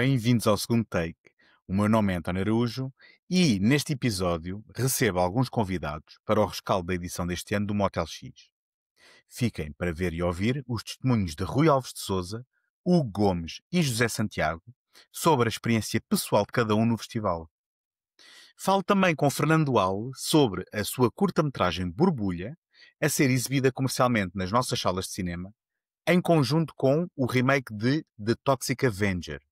Bem-vindos ao segundo take. O meu nome é António Araújo e, neste episódio, recebo alguns convidados para o rescaldo da edição deste ano do Motel X. Fiquem para ver e ouvir os testemunhos de Rui Alves de Souza, Hugo Gomes e José Santiago sobre a experiência pessoal de cada um no festival. Falo também com Fernando Al sobre a sua curta-metragem Borbulha, a ser exibida comercialmente nas nossas salas de cinema, em conjunto com o remake de The Toxic Avenger.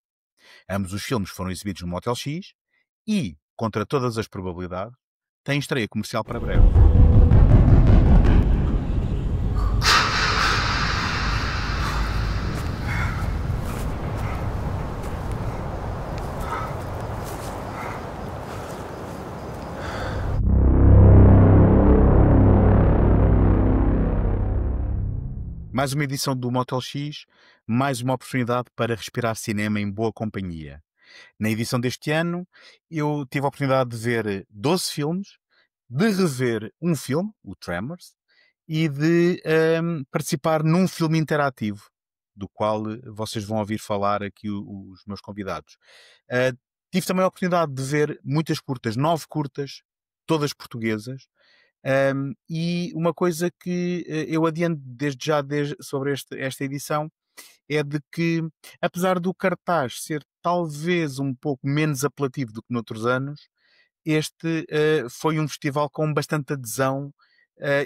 Ambos os filmes foram exibidos no Motel X e, contra todas as probabilidades, têm estreia comercial para breve. Mais uma edição do Motel X, mais uma oportunidade para respirar cinema em boa companhia. Na edição deste ano, eu tive a oportunidade de ver 12 filmes, de rever um filme, o Tremors, e de participar num filme interativo, do qual vocês vão ouvir falar aqui os meus convidados. Tive também a oportunidade de ver muitas curtas, 9 curtas, todas portuguesas, e uma coisa que eu adianto desde já sobre esta edição é de que, apesar do cartaz ser talvez um pouco menos apelativo do que noutros anos, este foi um festival com bastante adesão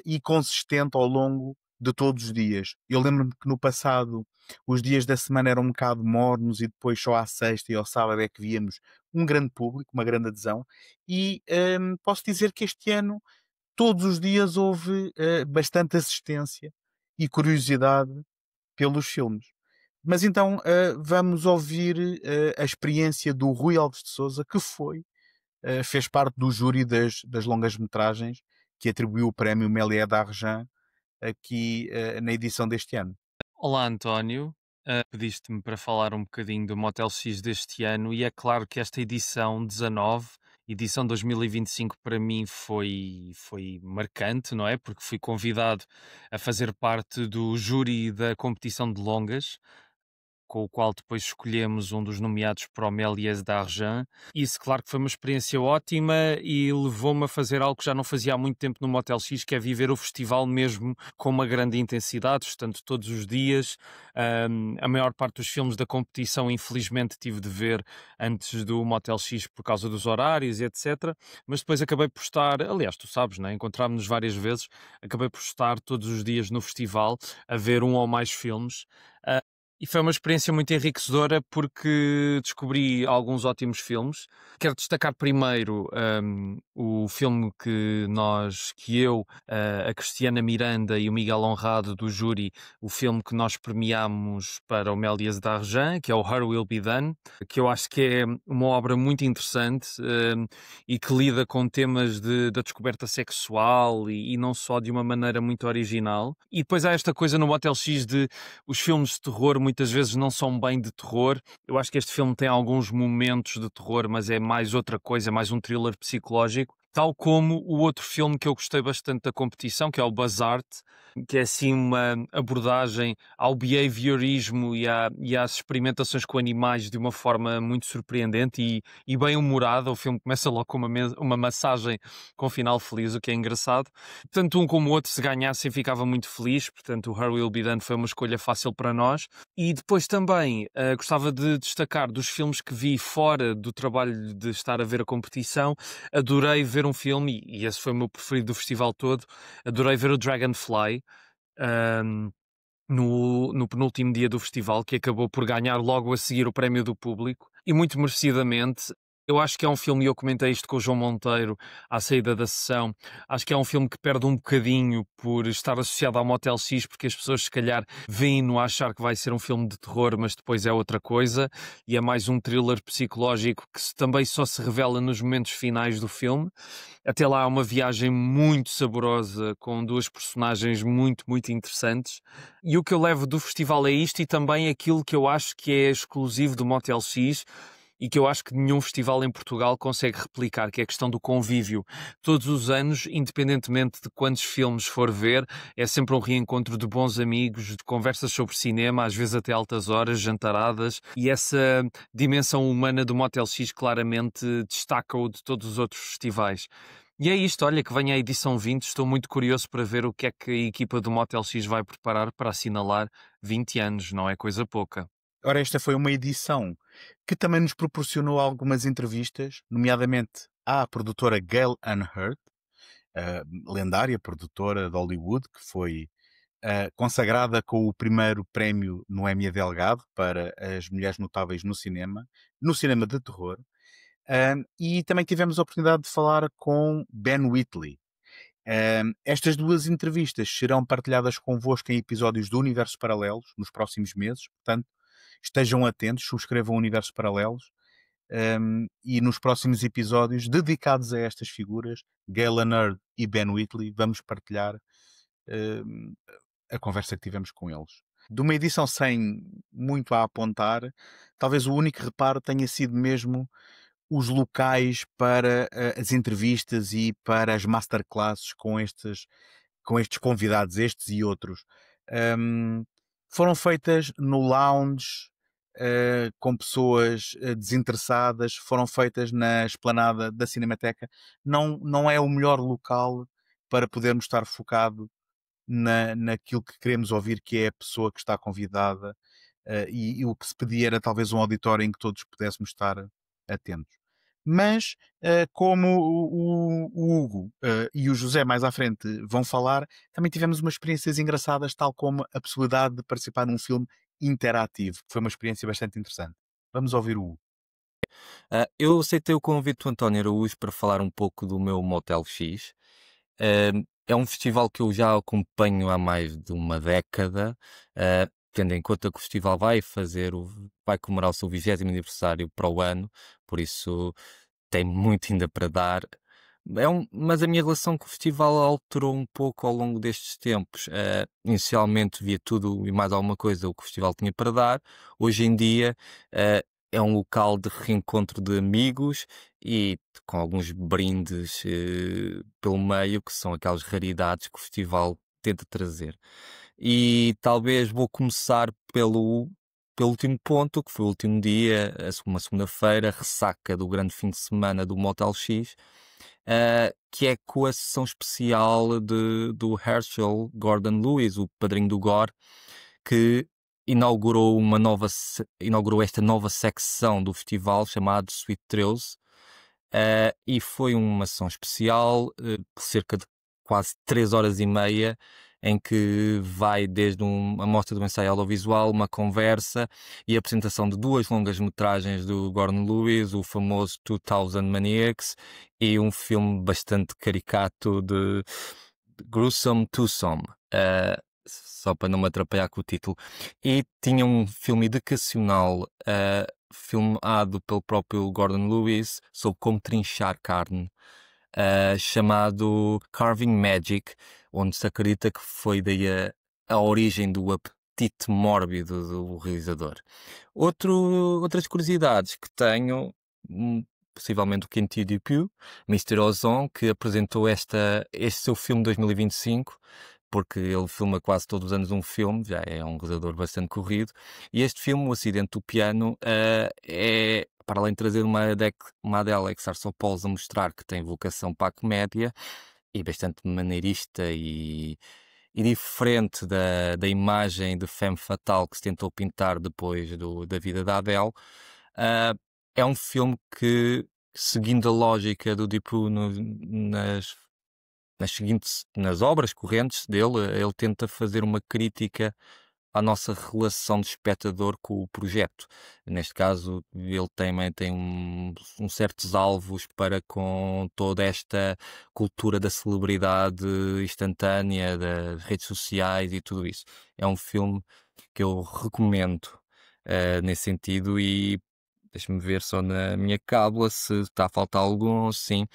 e consistente ao longo de todos os dias. Eu lembro-me que no passado os dias da semana eram um bocado mornos e depois só à sexta e ao sábado é que víamos um grande público, uma grande adesão, e posso dizer que este ano todos os dias houve bastante assistência e curiosidade pelos filmes. Mas então vamos ouvir a experiência do Rui Alves de Souza, que fez parte do júri das longas-metragens que atribuiu o prémio Méliès d'Argent aqui na edição deste ano. Olá, António. Pediste-me para falar um bocadinho do Motel X deste ano e é claro que esta edição 19, edição 2025, para mim foi marcante, não é? Porque fui convidado a fazer parte do júri da competição de longas, com o qual depois escolhemos um dos nomeados para o Méliès d'Argent. Isso, claro que foi uma experiência ótima e levou-me a fazer algo que já não fazia há muito tempo no Motel X, que é viver o festival mesmo com uma grande intensidade, portanto, todos os dias. A maior parte dos filmes da competição, infelizmente, tive de ver antes do Motel X por causa dos horários e etc. Mas depois acabei por estar, aliás, tu sabes, né? Encontrámos-nos várias vezes, acabei por estar todos os dias no festival a ver um ou mais filmes. E foi uma experiência muito enriquecedora porque descobri alguns ótimos filmes. Quero destacar primeiro o filme que eu, a Cristiana Miranda e o Miguel Honrado do júri, o filme que nós premiámos para o Méliès d'Argent, que é o Her Will Be Done, que eu acho que é uma obra muito interessante e que lida com temas da descoberta sexual e não só de uma maneira muito original. E depois há esta coisa no Motel X de os filmes de terror muitas vezes não são bem de terror. Eu acho que este filme tem alguns momentos de terror, mas é mais outra coisa, é mais um thriller psicológico. Tal como o outro filme que eu gostei bastante da competição, que é o Buzzart, que é assim uma abordagem ao behaviorismo e às experimentações com animais de uma forma muito surpreendente e bem humorada. O filme começa logo com uma massagem com um final feliz, o que é engraçado. Tanto um como o outro, se ganhassem, ficava muito feliz. Portanto, o Her Will Be Done foi uma escolha fácil para nós. E depois também gostava de destacar dos filmes que vi fora do trabalho de estar a ver a competição. Adorei ver um filme, e esse foi o meu preferido do festival todo. Adorei ver o Dragonfly no penúltimo dia do festival, que acabou por ganhar logo a seguir o prémio do público, e muito merecidamente. Eu acho que é um filme, e eu comentei isto com o João Monteiro à saída da sessão, acho que é um filme que perde um bocadinho por estar associado ao Motel X, porque as pessoas se calhar veem-no a achar que vai ser um filme de terror, mas depois é outra coisa, e é mais um thriller psicológico que também só se revela nos momentos finais do filme. Até lá há uma viagem muito saborosa, com duas personagens muito, muito interessantes. E o que eu levo do festival é isto e também aquilo que eu acho que é exclusivo do Motel X, e que eu acho que nenhum festival em Portugal consegue replicar, que é a questão do convívio. Todos os anos, independentemente de quantos filmes for ver, é sempre um reencontro de bons amigos, de conversas sobre cinema, às vezes até altas horas, jantaradas, e essa dimensão humana do Motel X claramente destaca-o de todos os outros festivais. E é isto, olha, que vem a edição 20, estou muito curioso para ver o que é que a equipa do Motel X vai preparar para assinalar 20 anos, não é coisa pouca. Ora, esta foi uma edição que também nos proporcionou algumas entrevistas, nomeadamente à produtora Gail Ann Hurd, a lendária produtora de Hollywood, que foi consagrada com o primeiro prémio no Emmy Delgado para as mulheres notáveis no cinema de terror. E também tivemos a oportunidade de falar com Ben Wheatley. Estas duas entrevistas serão partilhadas convosco em episódios do Universo Paralelos nos próximos meses, portanto, estejam atentos, subscrevam Universos Paralelos. E nos próximos episódios dedicados a estas figuras, Galen Hurd e Ben Wheatley, vamos partilhar um, a conversa que tivemos com eles. De uma edição sem muito a apontar, talvez o único reparo tenha sido mesmo os locais para as entrevistas e para as masterclasses com estes convidados, estes e outros. Um, Foram feitas no lounge, com pessoas desinteressadas, foram feitas na esplanada da Cinemateca. Não é o melhor local para podermos estar focado naquilo que queremos ouvir, que é a pessoa que está convidada, e o que se pedia era talvez um auditório em que todos pudéssemos estar atentos. Mas, como o Hugo e o José mais à frente vão falar, também tivemos umas experiências engraçadas, tal como a possibilidade de participar num filme interativo, que foi uma experiência bastante interessante. Vamos ouvir o Hugo. Eu aceitei o convite do António Araújo para falar um pouco do meu Motel X. É um festival que eu já acompanho há mais de uma década, tendo em conta que o festival vai comemorar o seu 20º aniversário para o ano, por isso tem muito ainda para dar. Mas a minha relação com o festival alterou um pouco ao longo destes tempos. Inicialmente via tudo e mais alguma coisa o que o festival tinha para dar. Hoje em dia, é um local de reencontro de amigos e com alguns brindes pelo meio, que são aquelas raridades que o festival tenta trazer. E talvez vou começar pelo último ponto, que foi o último dia, uma segunda-feira, ressaca do grande fim de semana do Motel X, que é com a sessão especial do Herschel Gordon Lewis, o padrinho do Gore, que inaugurou esta nova secção do festival chamado Sweet 13, e foi uma sessão especial, cerca de quase 3 horas e meia, em que vai desde uma mostra do ensaio audiovisual, uma conversa e a apresentação de duas longas-metragens do Gordon Lewis, o famoso 2000 Maniacs, e um filme bastante caricato de Gruesome Twosome, só para não me atrapalhar com o título. E tinha um filme educacional, filmado pelo próprio Gordon Lewis, sobre como trinchar carne, chamado Carving Magic, onde se acredita que foi daí a origem do apetite mórbido do realizador. Outras curiosidades que tenho, possivelmente o Quentin Dupieux, Mr. Ozon, que apresentou este seu filme 2025, porque ele filma quase todos os anos um filme, já é um realizador bastante corrido, e este filme, O Acidente do Piano, é, para além de trazer uma Adele Exarchopoulos a mostrar que tem vocação para a comédia, e bastante maneirista e diferente da imagem de femme fatale que se tentou pintar depois da vida da Adele. É um filme que, seguindo a lógica do Deepu nas obras correntes dele, ele tenta fazer uma crítica à nossa relação de espectador com o projeto. Neste caso, ele também tem uns certos alvos para com toda esta cultura da celebridade instantânea, das redes sociais e tudo isso. É um filme que eu recomendo nesse sentido, e deixa-me ver só na minha cábula se está a faltar algum. Sim,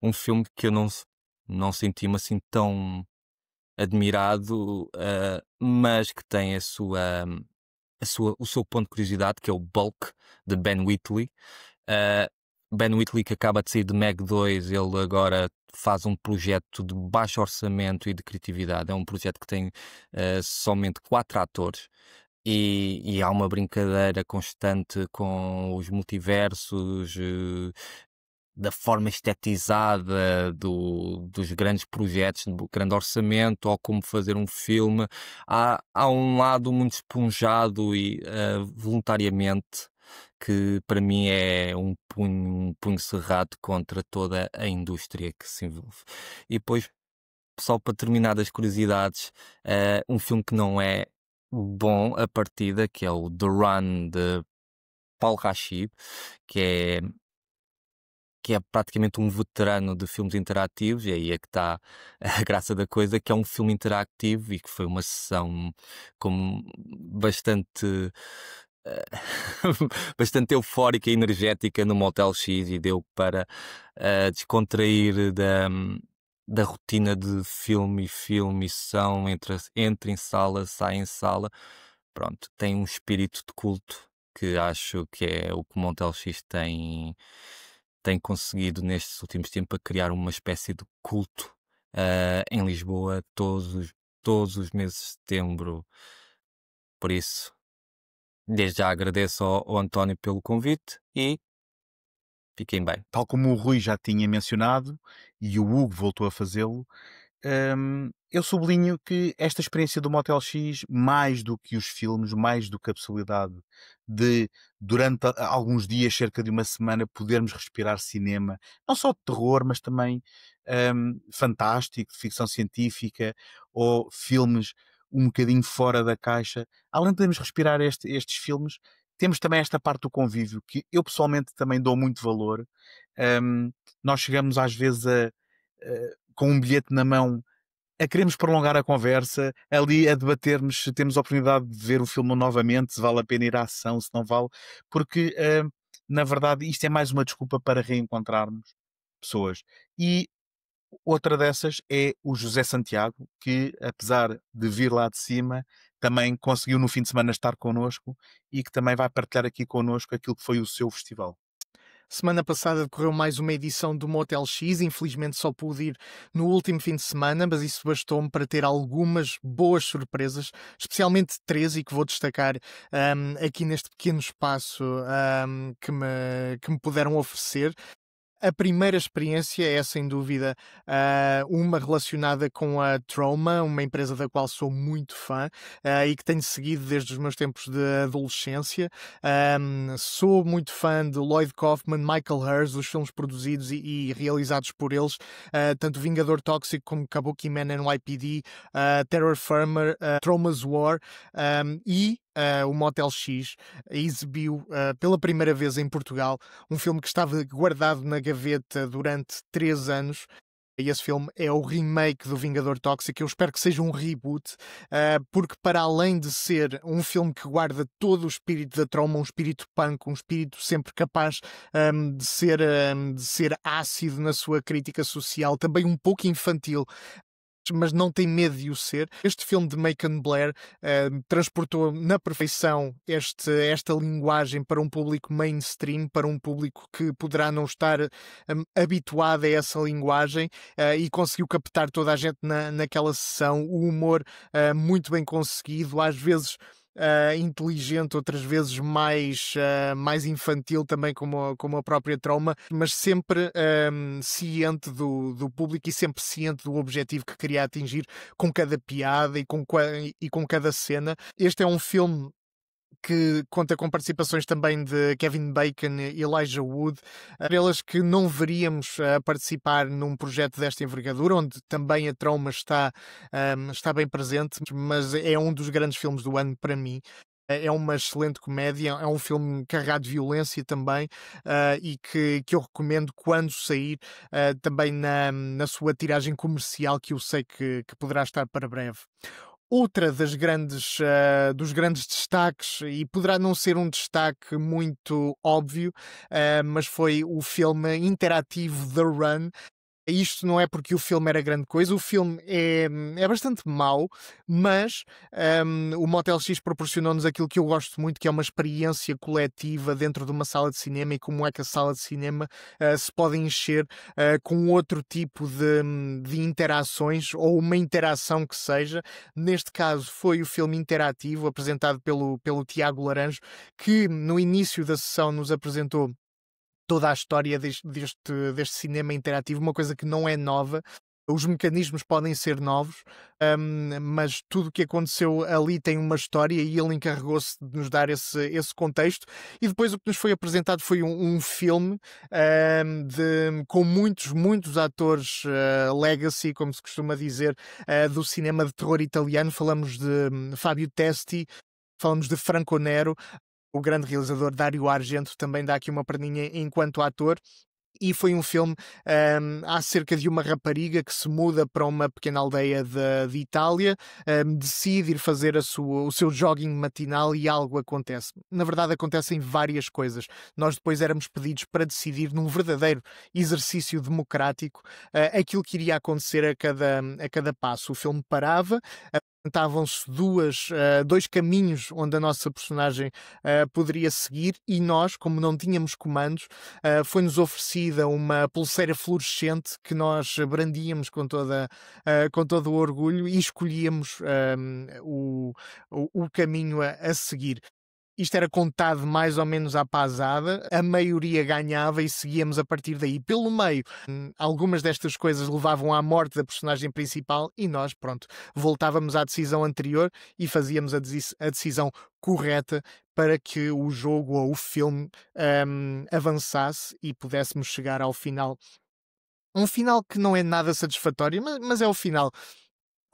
um filme que eu não senti-me assim tão admirado, mas que tem o seu ponto de curiosidade, que é o Bulk, de Ben Wheatley, Uh, Ben Wheatley, que acaba de sair de Meg 2, ele agora faz um projeto de baixo orçamento e de criatividade. É um projeto que tem somente 4 atores. E há uma brincadeira constante com os multiversos, da forma estetizada dos grandes projetos, do grande orçamento, ou como fazer um filme. Há um lado muito esponjado e voluntariamente, que para mim é um punho cerrado contra toda a indústria que se envolve. E depois, só para terminar das curiosidades, um filme que não é bom a partida, que é o The Run, de Paul Rashid, que é praticamente um veterano de filmes interativos, e aí é que está a graça da coisa, que é um filme interativo e que foi uma sessão com bastante eh, bastante eufórica e energética no Motel X, e deu para descontrair da rotina de filme e sessão, entra em sala, sai em sala. Pronto, tem um espírito de culto que acho que é o que o Motel X tem conseguido nestes últimos tempos, a criar uma espécie de culto em Lisboa todos os meses de setembro. Por isso, desde já agradeço ao António pelo convite e fiquem bem. Tal como o Rui já tinha mencionado e o Hugo voltou a fazê-lo, eu sublinho que esta experiência do Motel X, mais do que os filmes, mais do que a possibilidade de, durante alguns dias, cerca de uma semana, podermos respirar cinema, não só de terror, mas também fantástico, de ficção científica, ou filmes um bocadinho fora da caixa. Além de podermos respirar estes filmes, temos também esta parte do convívio, que eu pessoalmente também dou muito valor. Nós chegamos às vezes com um bilhete na mão, a queremos prolongar a conversa, ali a debatermos se temos a oportunidade de ver o filme novamente, se vale a pena ir à ação, se não vale, porque na verdade isto é mais uma desculpa para reencontrarmos pessoas. E outra dessas é o José Santiago, que apesar de vir lá de cima, também conseguiu no fim de semana estar connosco e que também vai partilhar aqui connosco aquilo que foi o seu festival. Semana passada decorreu mais uma edição do Motel X, infelizmente só pude ir no último fim de semana, mas isso bastou-me para ter algumas boas surpresas, especialmente 3, e que vou destacar aqui neste pequeno espaço que me puderam oferecer. A primeira experiência é, sem dúvida, uma relacionada com a Troma, uma empresa da qual sou muito fã e que tenho seguido desde os meus tempos de adolescência. Sou muito fã de Lloyd Kaufman, Michael Hurst, dos filmes produzidos e realizados por eles, tanto Vingador Tóxico como Kabuki Man NYPD, Terror Firmer, Troma's War e o Motel X exibiu pela primeira vez em Portugal um filme que estava guardado na gaveta durante 3 anos. E esse filme é o remake do Vingador Tóxico. Eu espero que seja um reboot, porque para além de ser um filme que guarda todo o espírito da Troma, um espírito punk, um espírito sempre capaz de ser ácido na sua crítica social, também um pouco infantil, mas não tem medo de o ser. Este filme de Macon Blair transportou na perfeição esta linguagem para um público mainstream, para um público que poderá não estar habituado a essa linguagem, e conseguiu captar toda a gente naquela sessão. O humor muito bem conseguido, às vezes inteligente, outras vezes mais infantil, também como a própria Troma, mas sempre ciente do público e sempre ciente do objetivo que queria atingir com cada piada e com cada cena. Este é um filme que conta com participações também de Kevin Bacon e Elijah Wood, estrelas que não veríamos participar num projeto desta envergadura, onde também a Troma está bem presente, mas é um dos grandes filmes do ano para mim. É uma excelente comédia, é um filme carregado de violência também, e que eu recomendo quando sair, também na sua tiragem comercial, que eu sei que poderá estar para breve. Outra dos grandes destaques, e poderá não ser um destaque muito óbvio, mas foi o filme interativo The Run, Isto não é porque o filme era grande coisa, o filme é bastante mau, mas o Motel X proporcionou-nos aquilo que eu gosto muito, que é uma experiência coletiva dentro de uma sala de cinema e como é que a sala de cinema se pode encher com outro tipo de interações ou uma interação que seja. Neste caso foi o filme interativo apresentado pelo Tiago Laranjo, que no início da sessão nos apresentou toda a história deste cinema interativo, uma coisa que não é nova. Os mecanismos podem ser novos, mas tudo o que aconteceu ali tem uma história e ele encarregou-se de nos dar esse contexto. E depois o que nos foi apresentado foi um filme com muitos atores legacy, como se costuma dizer, do cinema de terror italiano. Falamos de Fábio Testi, falamos de Franco Nero, o grande realizador Dario Argento também dá aqui uma perninha enquanto ator. E foi um filme acerca de uma rapariga que se muda para uma pequena aldeia de Itália, decide ir fazer o seu jogging matinal e algo acontece. Na verdade, acontecem várias coisas. Nós depois éramos pedidos para decidir, num verdadeiro exercício democrático, aquilo que iria acontecer a cada passo. O filme parava, apresentavam-se dois caminhos onde a nossa personagem poderia seguir e nós, como não tínhamos comandos, foi-nos oferecida uma pulseira fluorescente que nós brandíamos com todo o orgulho e escolhíamos o caminho a seguir. Isto era contado mais ou menos à pasada, a maioria ganhava e seguíamos a partir daí. Pelo meio, algumas destas coisas levavam à morte da personagem principal e nós, pronto, voltávamos à decisão anterior e fazíamos a decisão correta para que o jogo ou o filme avançasse e pudéssemos chegar ao final. Um final que não é nada satisfatório, mas é o final.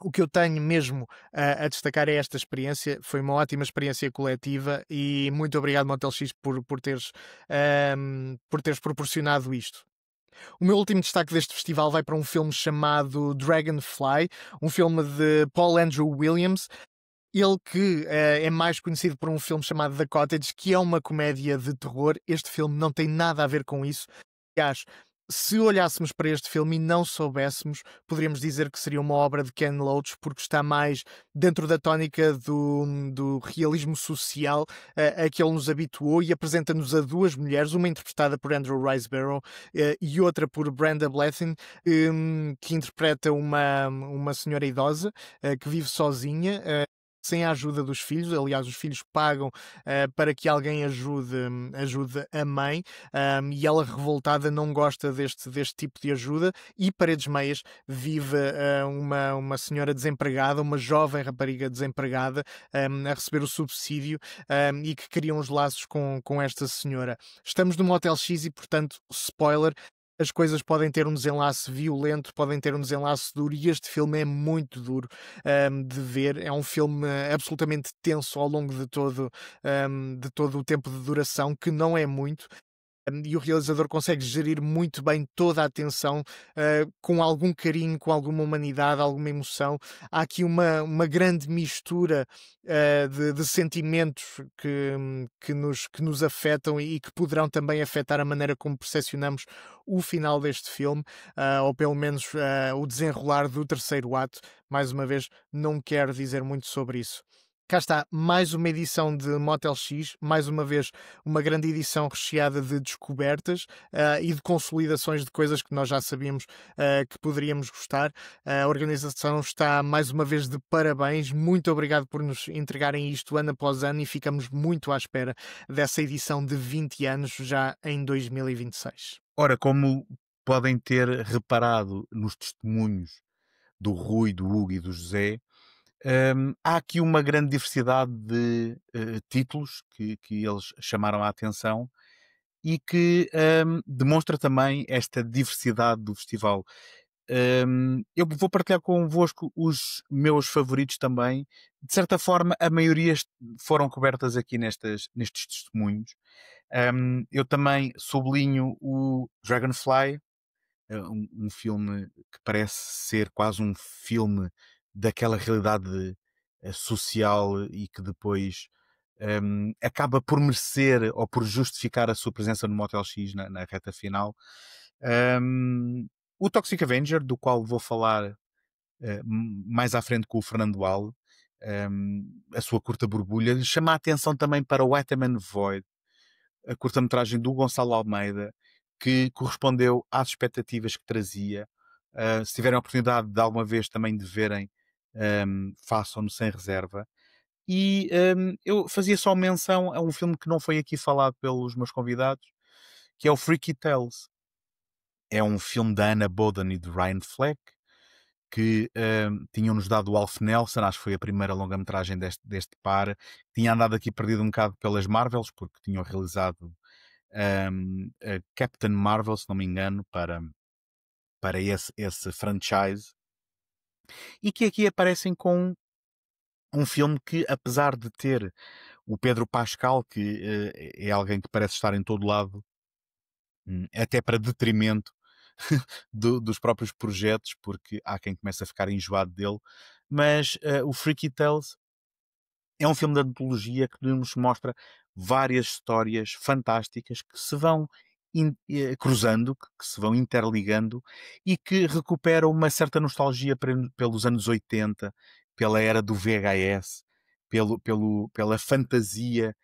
O que eu tenho mesmo a destacar é esta experiência. Foi uma ótima experiência coletiva e muito obrigado, Motel X, por teres proporcionado isto. O meu último destaque deste festival vai para um filme chamado Dragonfly, um filme de Paul Andrew Williams. Ele que é mais conhecido por um filme chamado The Cottage, que é uma comédia de terror. Este filme não tem nada a ver com isso. Aliás, se olhássemos para este filme e não soubéssemos, poderíamos dizer que seria uma obra de Ken Loach, porque está mais dentro da tónica do realismo social a que ele nos habituou e apresenta-nos a duas mulheres, uma interpretada por Andrew Riseborough e outra por Brenda Blethyn, que interpreta uma senhora idosa que vive sozinha. Sem a ajuda dos filhos, aliás, os filhos pagam para que alguém ajude a mãe, e ela, revoltada, não gosta deste tipo de ajuda. E Paredes Meias vive uma senhora desempregada, uma jovem rapariga desempregada, a receber o subsídio e que cria uns laços com esta senhora. Estamos no Motel X e, portanto, spoiler. As coisas podem ter um desenlace violento, podem ter um desenlace duro, e este filme é muito duro de ver. É um filme absolutamente tenso ao longo de todo o tempo de duração, que não é muito. E o realizador consegue gerir muito bem toda a atenção, com algum carinho, com alguma humanidade, alguma emoção. Há aqui uma grande mistura de sentimentos que nos afetam e que poderão também afetar a maneira como percepcionamos o final deste filme, ou pelo menos o desenrolar do terceiro ato. Mais uma vez, não quero dizer muito sobre isso. Cá está, mais uma edição de Motel X, mais uma vez uma grande edição recheada de descobertas e de consolidações de coisas que nós já sabíamos que poderíamos gostar. A organização está mais uma vez de parabéns. Muito obrigado por nos entregarem isto ano após ano e ficamos muito à espera dessa edição de 20 anos já em 2026. Ora, como podem ter reparado nos testemunhos do Rui, do Hugo e do José, há aqui uma grande diversidade de títulos que eles chamaram a atenção e que demonstra também esta diversidade do festival. Eu vou partilhar convosco os meus favoritos também. De certa forma, a maioria foram cobertas aqui nestes testemunhos. Eu também sublinho o Dragonfly, um filme que parece ser quase um filme daquela realidade social e que depois acaba por merecer ou por justificar a sua presença no Motel X na reta final. O Toxic Avenger, do qual vou falar mais à frente com o Fernando Al, a sua curta borbulha, chama a atenção também para o Atom and Void, a curta-metragem do Gonçalo Almeida, que correspondeu às expectativas que trazia. Se tiverem a oportunidade de alguma vez também de verem, façam-no sem reserva. E eu fazia só menção a um filme que não foi aqui falado pelos meus convidados, que é o Freaky Tales. É um filme da Anna Boden e de Ryan Fleck, que tinham-nos dado o Alf Nelson, acho que foi a primeira longa-metragem deste par. Tinha andado aqui perdido um bocado pelas Marvels, porque tinham realizado a Captain Marvel, se não me engano, para esse franchise. E que aqui aparecem com um filme que, apesar de ter o Pedro Pascal, que é alguém que parece estar em todo lado, até para detrimento dos próprios projetos, porque há quem comece a ficar enjoado dele, mas o Freaky Tales é um filme de antologia que nos mostra várias histórias fantásticas que se vão cruzando, que se vão interligando e que recuperam uma certa nostalgia pelos anos 80, pela era do VHS, pela fantasia,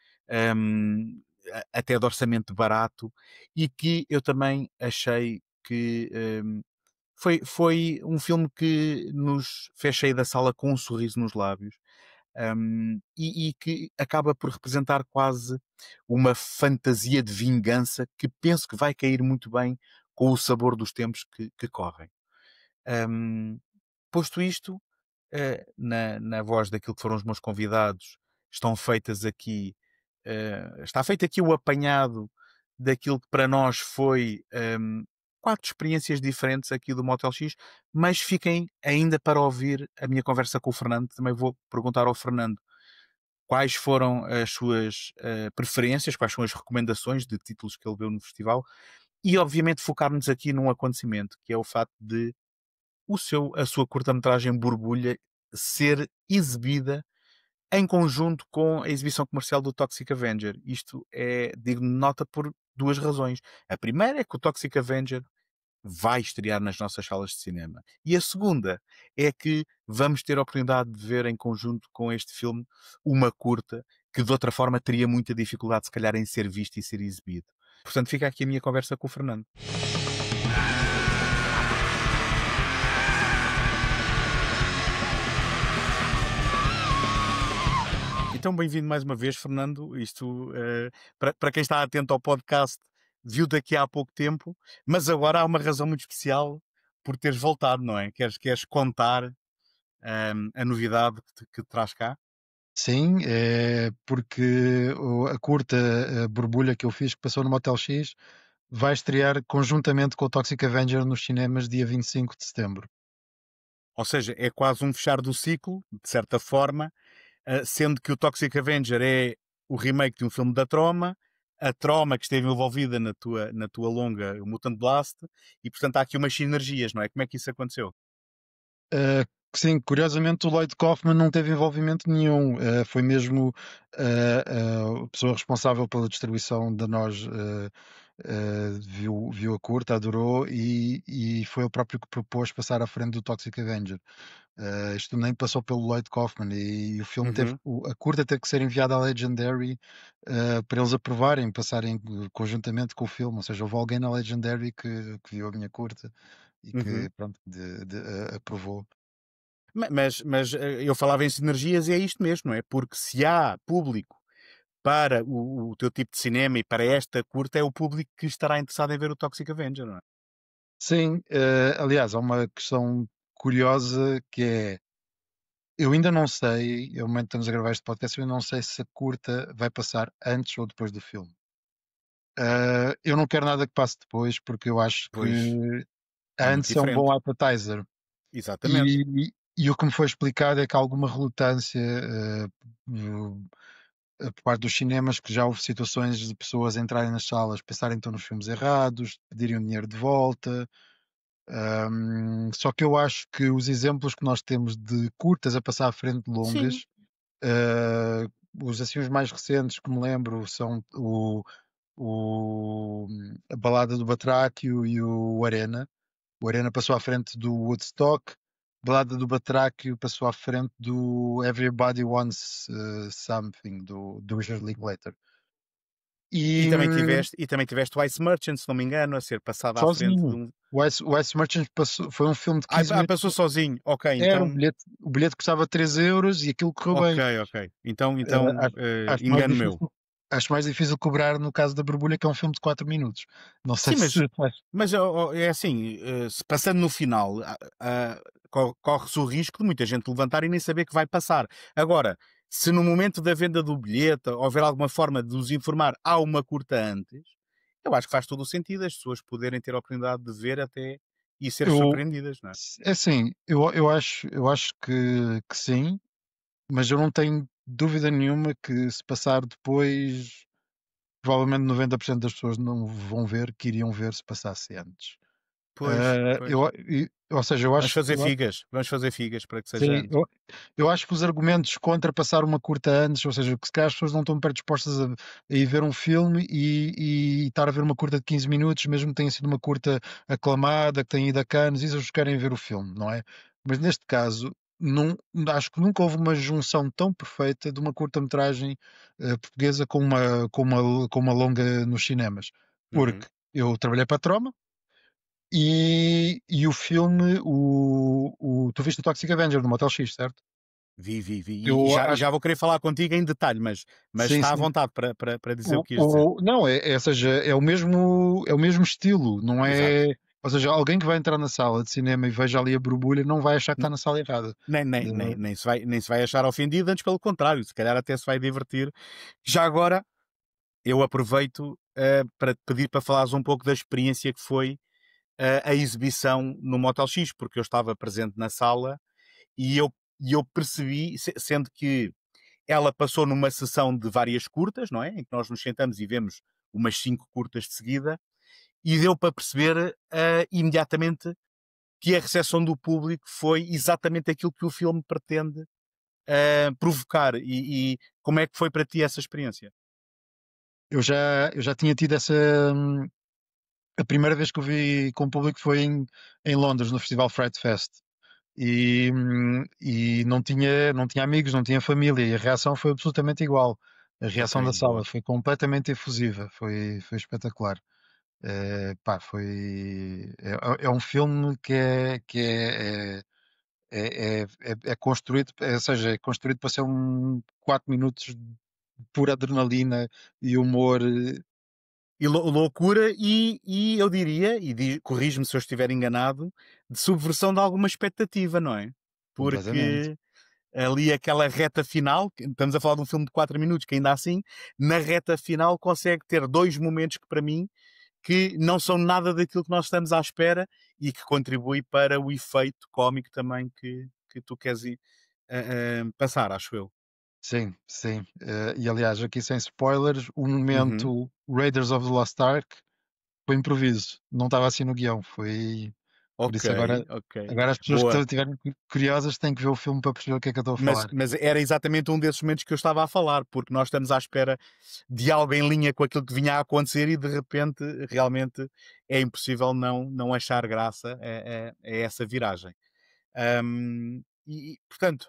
até de orçamento barato, e que eu também achei que foi um filme que nos fez sair da sala com um sorriso nos lábios, e que acaba por representar quase uma fantasia de vingança que penso que vai cair muito bem com o sabor dos tempos que correm. Hum, Posto isto, na voz daquilo que foram os meus convidados, estão feitas aqui, está feito aqui o apanhado daquilo que para nós foi quatro experiências diferentes aqui do Motel X, mas fiquem ainda para ouvir a minha conversa com o Fernando. Também vou perguntar ao Fernando quais foram as suas preferências, quais são as recomendações de títulos que ele viu no festival e, obviamente, focar-nos aqui num acontecimento, que é o facto de a sua curta-metragem Borbulha ser exibida em conjunto com a exibição comercial do Toxic Avenger. Isto é digno de nota por duas razões. A primeira é que o Toxic Avenger vai estrear nas nossas salas de cinema. E a segunda é que vamos ter a oportunidade de ver em conjunto com este filme uma curta que de outra forma teria muita dificuldade se calhar em ser visto e ser exibido. Portanto, fica aqui a minha conversa com o Fernando. Então, bem-vindo mais uma vez, Fernando. Isto, para quem está atento ao podcast, viu daqui há pouco tempo, mas agora há uma razão muito especial por teres voltado, não é? Queres contar a novidade que traz cá? Sim, é porque a curta borbulha que eu fiz, que passou no Motel X, vai estrear conjuntamente com o Toxic Avenger nos cinemas dia 25 de setembro. Ou seja, é quase um fechar do ciclo, de certa forma, sendo que o Toxic Avenger é o remake de um filme da Troma, a Troma que esteve envolvida na tua longa o Mutant Blast, e portanto há aqui umas sinergias, não é? Como é que isso aconteceu? Sim, curiosamente o Lloyd Kaufman não teve envolvimento nenhum, foi mesmo a pessoa responsável pela distribuição da nós, viu a curta, adorou e foi o próprio que propôs passar à frente do Toxic Avenger. Isto nem passou pelo Lloyd Kaufman e o filme Uhum. a curta teve que ser enviada à Legendary para eles aprovarem, passarem conjuntamente com o filme, ou seja, houve alguém na Legendary que viu a minha curta e que Uhum. pronto, aprovou. Mas eu falava em sinergias e é isto mesmo, não é? Porque se há público para o teu tipo de cinema e para esta curta, é o público que estará interessado em ver o Toxic Avenger, não é? Sim, aliás, há uma questão curiosa que é, eu ainda não sei, eu momento que estamos a gravar este podcast, eu ainda não sei se a curta vai passar antes ou depois do filme. Eu não quero nada que passe depois, porque eu acho que Pois, é muito antes é um diferente. bom appetizer. Exatamente. E o que me foi explicado é que há alguma relutância por parte dos cinemas, que já houve situações de pessoas entrarem nas salas, pensarem que estão nos filmes errados, pedirem o dinheiro de volta. Só que eu acho que os exemplos que nós temos de curtas a passar à frente de Sim. longas, uh, os mais recentes que me lembro são a Balada do Batráquio e o Arena. O Arena passou à frente do Woodstock. Balada do Batráquio passou à frente do Everybody Wants Something, do Richard Linklater. E E também tiveste o Ice Merchant, se não me engano, a ser passado à frente de sozinho. um. O Ice Merchant foi um filme de 15 minutos. Passou sozinho. Ok, Era então. o bilhete custava 3 euros e aquilo correu Ok, bem. ok. Então Acho mais engano meu. difícil, acho mais difícil cobrar no caso da Borbulha, que é um filme de 4 minutos. Não sei Sim, mas, se faz. mas é assim, se passando no final, corre-se o risco de muita gente levantar e nem saber que vai passar. Agora, se no momento da venda do bilhete houver alguma forma de nos informar há uma curta antes, eu acho que faz todo o sentido as pessoas poderem ter a oportunidade de ver até e ser Eu, surpreendidas, não é? é assim, eu acho que sim, mas eu não tenho dúvida nenhuma que se passar depois, provavelmente 90% das pessoas não vão ver, que iriam ver se passasse antes. Pois, pois. Ou seja, eu Vamos acho, fazer figas. Vamos fazer figas para que seja sim, antes. eu acho que os argumentos contra passar uma curta antes, ou seja, que se calhar as pessoas não estão predispostas a ir ver um filme e estar a ver uma curta de 15 minutos, mesmo que tenha sido uma curta aclamada, que tenha ido a Cannes, isso eles querem ver o filme, não é? Mas neste caso, não, acho que nunca houve uma junção tão perfeita de uma curta-metragem portuguesa com uma longa nos cinemas. Uhum. Porque eu trabalhei para a Troma, e o filme, tu viste o Toxic Avenger do Motel X, certo? Vi. E Eu já acho, vou querer falar contigo em detalhe, mas sim, está à sim. vontade para dizer o que ias dizer. Não, ou seja, é o mesmo estilo, não Exato. é? Ou seja, alguém que vai entrar na sala de cinema e veja ali a borbulha não vai achar que está N- na sala errada. Nem se vai achar ofendido, antes pelo contrário, se calhar até se vai divertir. Já agora, eu aproveito para te pedir para falares um pouco da experiência que foi a exibição no Motel X, porque eu estava presente na sala e eu percebi, sendo que ela passou numa sessão de várias curtas, não é? Em que nós nos sentamos e vemos umas 5 curtas de seguida, e deu para perceber imediatamente que a recepção do público foi exatamente aquilo que o filme pretende provocar. E como é que foi para ti essa experiência? Eu já tinha tido essa. A primeira vez que eu vi com o público foi em Londres, no Festival Fright Fest. E não tinha amigos, não tinha família, e a reação foi absolutamente igual. A Ok, reação da sala boa. foi completamente efusiva, foi espetacular. Pá, é um filme que é construído, ou seja, é construído para ser 4 minutos de pura adrenalina e humor. E loucura, e eu diria, corrige-me se eu estiver enganado, de subversão de alguma expectativa, não é? Completamente. Porque ali aquela reta final, estamos a falar de um filme de 4 minutos, que ainda assim, na reta final consegue ter dois momentos que para mim que não são nada daquilo que nós estamos à espera e que contribui para o efeito cómico também que tu queres passar, acho eu. Sim, sim. E aliás, aqui sem spoilers, o Uhum. momento Raiders of the Lost Ark foi improviso, não estava assim no guião. Por Ok, isso agora, ok. agora as pessoas que Boa. estiverem curiosas têm que ver o filme para perceber o que é que eu estou a Mas, falar. mas era exatamente um desses momentos que eu estava a falar, porque nós estamos à espera de algo em linha com aquilo que vinha a acontecer e de repente realmente é impossível não achar graça a essa viragem. Portanto,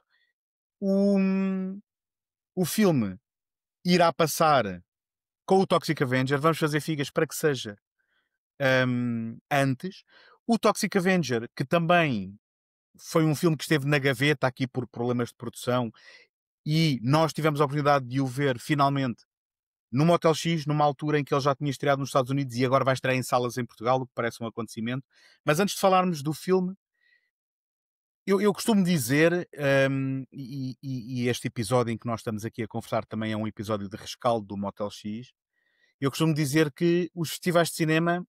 o, o filme irá passar com o Toxic Avenger, vamos fazer figas para que seja antes. O Toxic Avenger, que também foi um filme que esteve na gaveta aqui por problemas de produção, e nós tivemos a oportunidade de o ver finalmente no Motel X, numa altura em que ele já tinha estreado nos Estados Unidos e agora vai estrear em salas em Portugal, o que parece um acontecimento. Mas antes de falarmos do filme, eu costumo dizer, e este episódio em que nós estamos aqui a conversar também é um episódio de rescaldo do Motel X. Eu costumo dizer que os festivais de cinema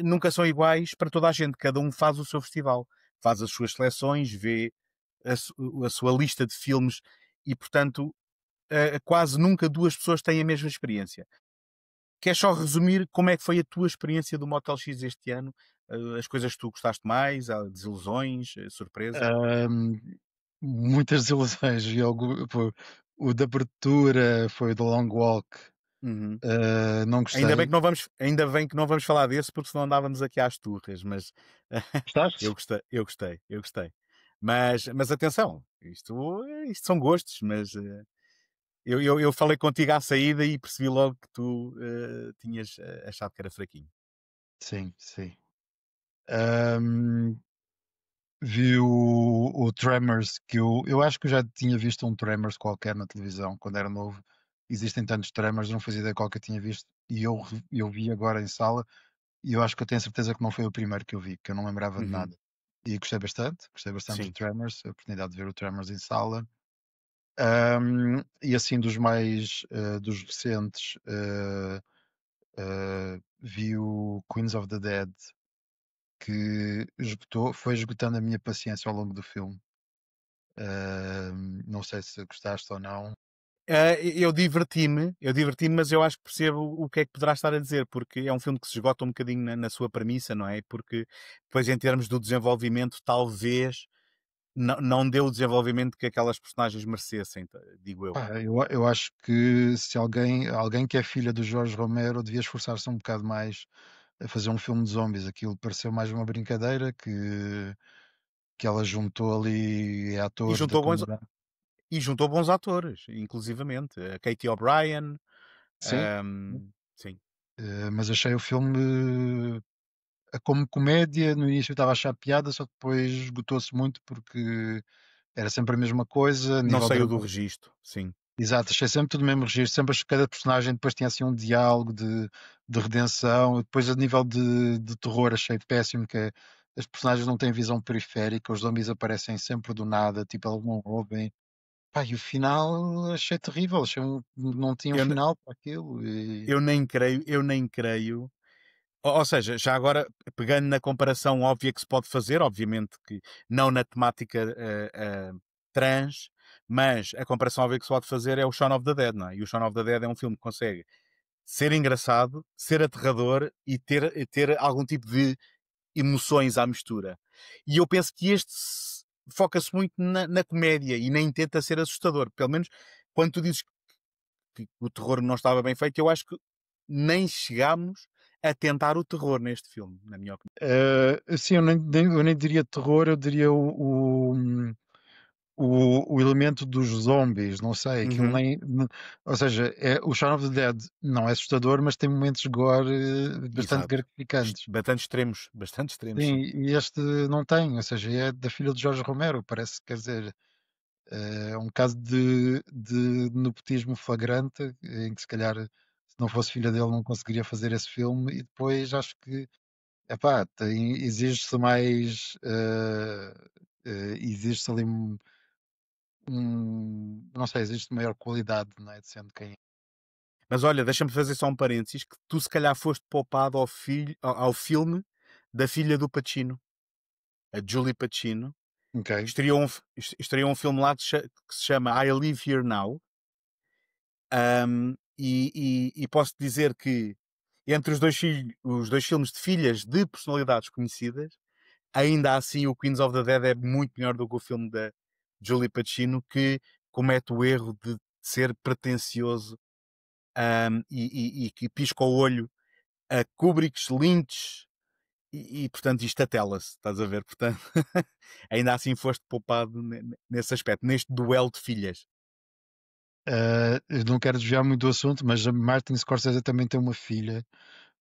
nunca são iguais para toda a gente. Cada um faz o seu festival, faz as suas seleções, vê a sua lista de filmes e, portanto, quase nunca duas pessoas têm a mesma experiência. Queres só resumir como é que foi a tua experiência do Motel X este ano? As coisas que tu gostaste mais, desilusões, surpresas? Ahm, Muitas desilusões. O de abertura foi o The Long Walk. Uhum. Não gostei. Ainda bem que não vamos falar desse, porque senão andávamos aqui às turras, mas Gostaste? eu gostei. Mas atenção, isto são gostos, mas eu falei contigo à saída e percebi logo que tu tinhas achado que era fraquinho. Sim, sim. Ahm, Vi o Tremors, que eu acho que eu já tinha visto um Tremors qualquer na televisão quando era novo. Existem tantos Tremors, não fazia ideia qual que eu tinha visto. E eu vi agora em sala, e eu acho que eu tenho certeza que não foi o primeiro que eu vi, que eu não lembrava de Uhum. nada. E gostei bastante do Sim. Tremors, a oportunidade de ver o Tremors em sala. E assim, dos recentes, vi o Queens of the Dead, que foi esgotando a minha paciência ao longo do filme. Não sei se gostaste ou não. Eu diverti-me, mas eu acho que percebo o que é que poderá estar a dizer, porque é um filme que se esgota um bocadinho na sua premissa, não é? Porque depois, em termos do desenvolvimento, talvez não deu o desenvolvimento que aquelas personagens merecessem, digo eu. Pá, eu acho que se alguém que é filha do Jorge Romero devia esforçar-se um bocado mais a fazer um filme de zombies. Aquilo pareceu mais uma brincadeira que ela juntou ali E atores da juntou bons, comunidade. e juntou bons atores, inclusivamente. A Katie O'Brien, Sim, sim. mas achei o filme como comédia. No início eu estava a achar piada, só que depois esgotou-se muito porque era sempre a mesma coisa, a Não nível saiu do drama. registro, sim. Exato, achei sempre tudo no mesmo registro, sempre que cada personagem depois tinha assim um diálogo de redenção, e depois a nível de terror achei péssimo que as personagens não têm visão periférica, os zombies aparecem sempre do nada, tipo, eles não ouvem. Pá, e o final achei terrível, não tinha um Eu, final para aquilo. E... eu nem creio. Ou seja, já agora, pegando na comparação óbvia que se pode fazer, obviamente que não na temática trans, mas a comparação óbvia que se pode fazer é o Shaun of the Dead, não é? E o Shaun of the Dead é um filme que consegue ser engraçado, ser aterrador e ter algum tipo de emoções à mistura. E eu penso que este foca-se muito na comédia e nem tenta ser assustador. Pelo menos quando tu dizes que o terror não estava bem feito, eu acho que nem chegámos a tentar o terror neste filme, na minha opinião. Assim, eu nem diria terror, eu diria o elemento dos zombies, não sei, aquilo Uhum, nem. Ou seja, o Shaun of the Dead não é assustador, mas tem momentos de gore bastante exato. gratificantes. Bastante extremos, Sim, sim. e este não tem, ou seja, é da filha de Jorge Romero, parece, quer dizer, é um caso de nepotismo flagrante, em que se calhar se não fosse filha dele não conseguiria fazer esse filme, e depois acho que, epá, exige-se mais, exige-se ali não sei, existe maior qualidade, não é, de sendo quem é. Mas olha, deixa-me fazer só um parênteses, que tu se calhar foste poupado ao filme da filha do Pacino, a Julie Pacino, que Ok. estreou um filme lá que se chama I Live Here Now. E posso dizer que entre os dois filmes de filhas de personalidades conhecidas, ainda assim o Queens of the Dead é muito melhor do que o filme da Julie Pacino, que comete o erro de ser pretencioso, e que pisca o olho a Kubricks, Lynch portanto isto atela-se, estás a ver? Portanto, ainda assim foste poupado nesse aspecto, neste duelo de filhas. Eu não quero desviar muito do assunto, mas a Martin Scorsese também tem uma filha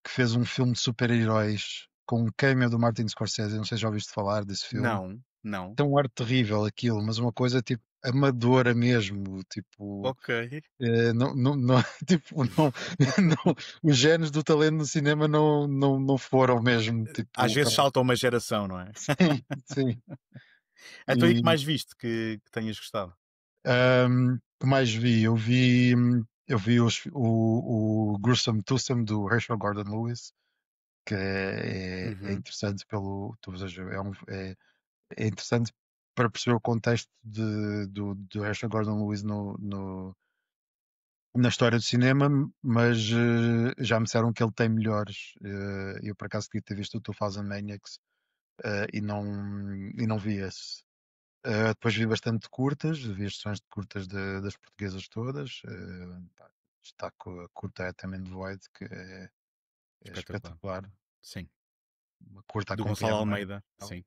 que fez um filme de super-heróis com um cameo do Martin Scorsese. Não sei se já ouviste falar desse filme. Não. Tem um ar terrível aquilo, mas uma coisa tipo amadora mesmo, tipo, Ok. não, tipo, não, os genes do talento no cinema não foram mesmo, Às tipo, vezes salta uma geração, não é? sim, sim. Então e que E mais viste que tenhas gostado? que mais vi? Eu vi o Gruesome Twosome do Herschel Gordon Lewis, que é Uhum. interessante ou seja, é interessante para perceber o contexto do Herschel Gordon Lewis na história do cinema, mas já me disseram que ele tem melhores. Eu por acaso queria ter visto o 2000 Maniacs e não vi esse. Depois vi bastante curtas, vi as sessões de curtas das portuguesas todas. Pá, está com a curta Atom Void, que é Espetacular. espetacular. Sim. Uma curta a Do Gonçalo acompanhar uma Almeida. Sim.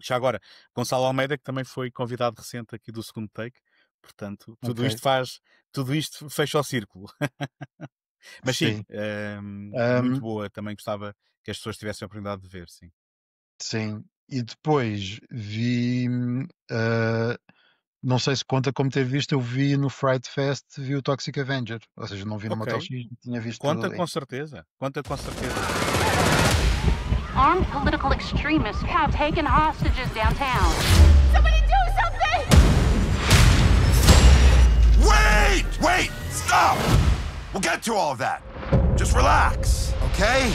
Já agora, Gonçalo Almeida, que também foi convidado recente aqui do segundo take, portanto, tudo Ok, isto fecha o círculo. Mas sim, sim. muito Ahm, boa, também gostava que as pessoas tivessem a oportunidade de ver, sim. sim. E depois vi, não sei se conta como ter visto, eu vi no Fright Fest, vi o Toxic Avenger. Ou seja, não vi no Motel Ok, X, tinha visto conta em. com certeza, conta com certeza. Armed political extremists have taken hostages downtown. Somebody do something! Wait! Stop! We'll get to all of that. Just relax, okay?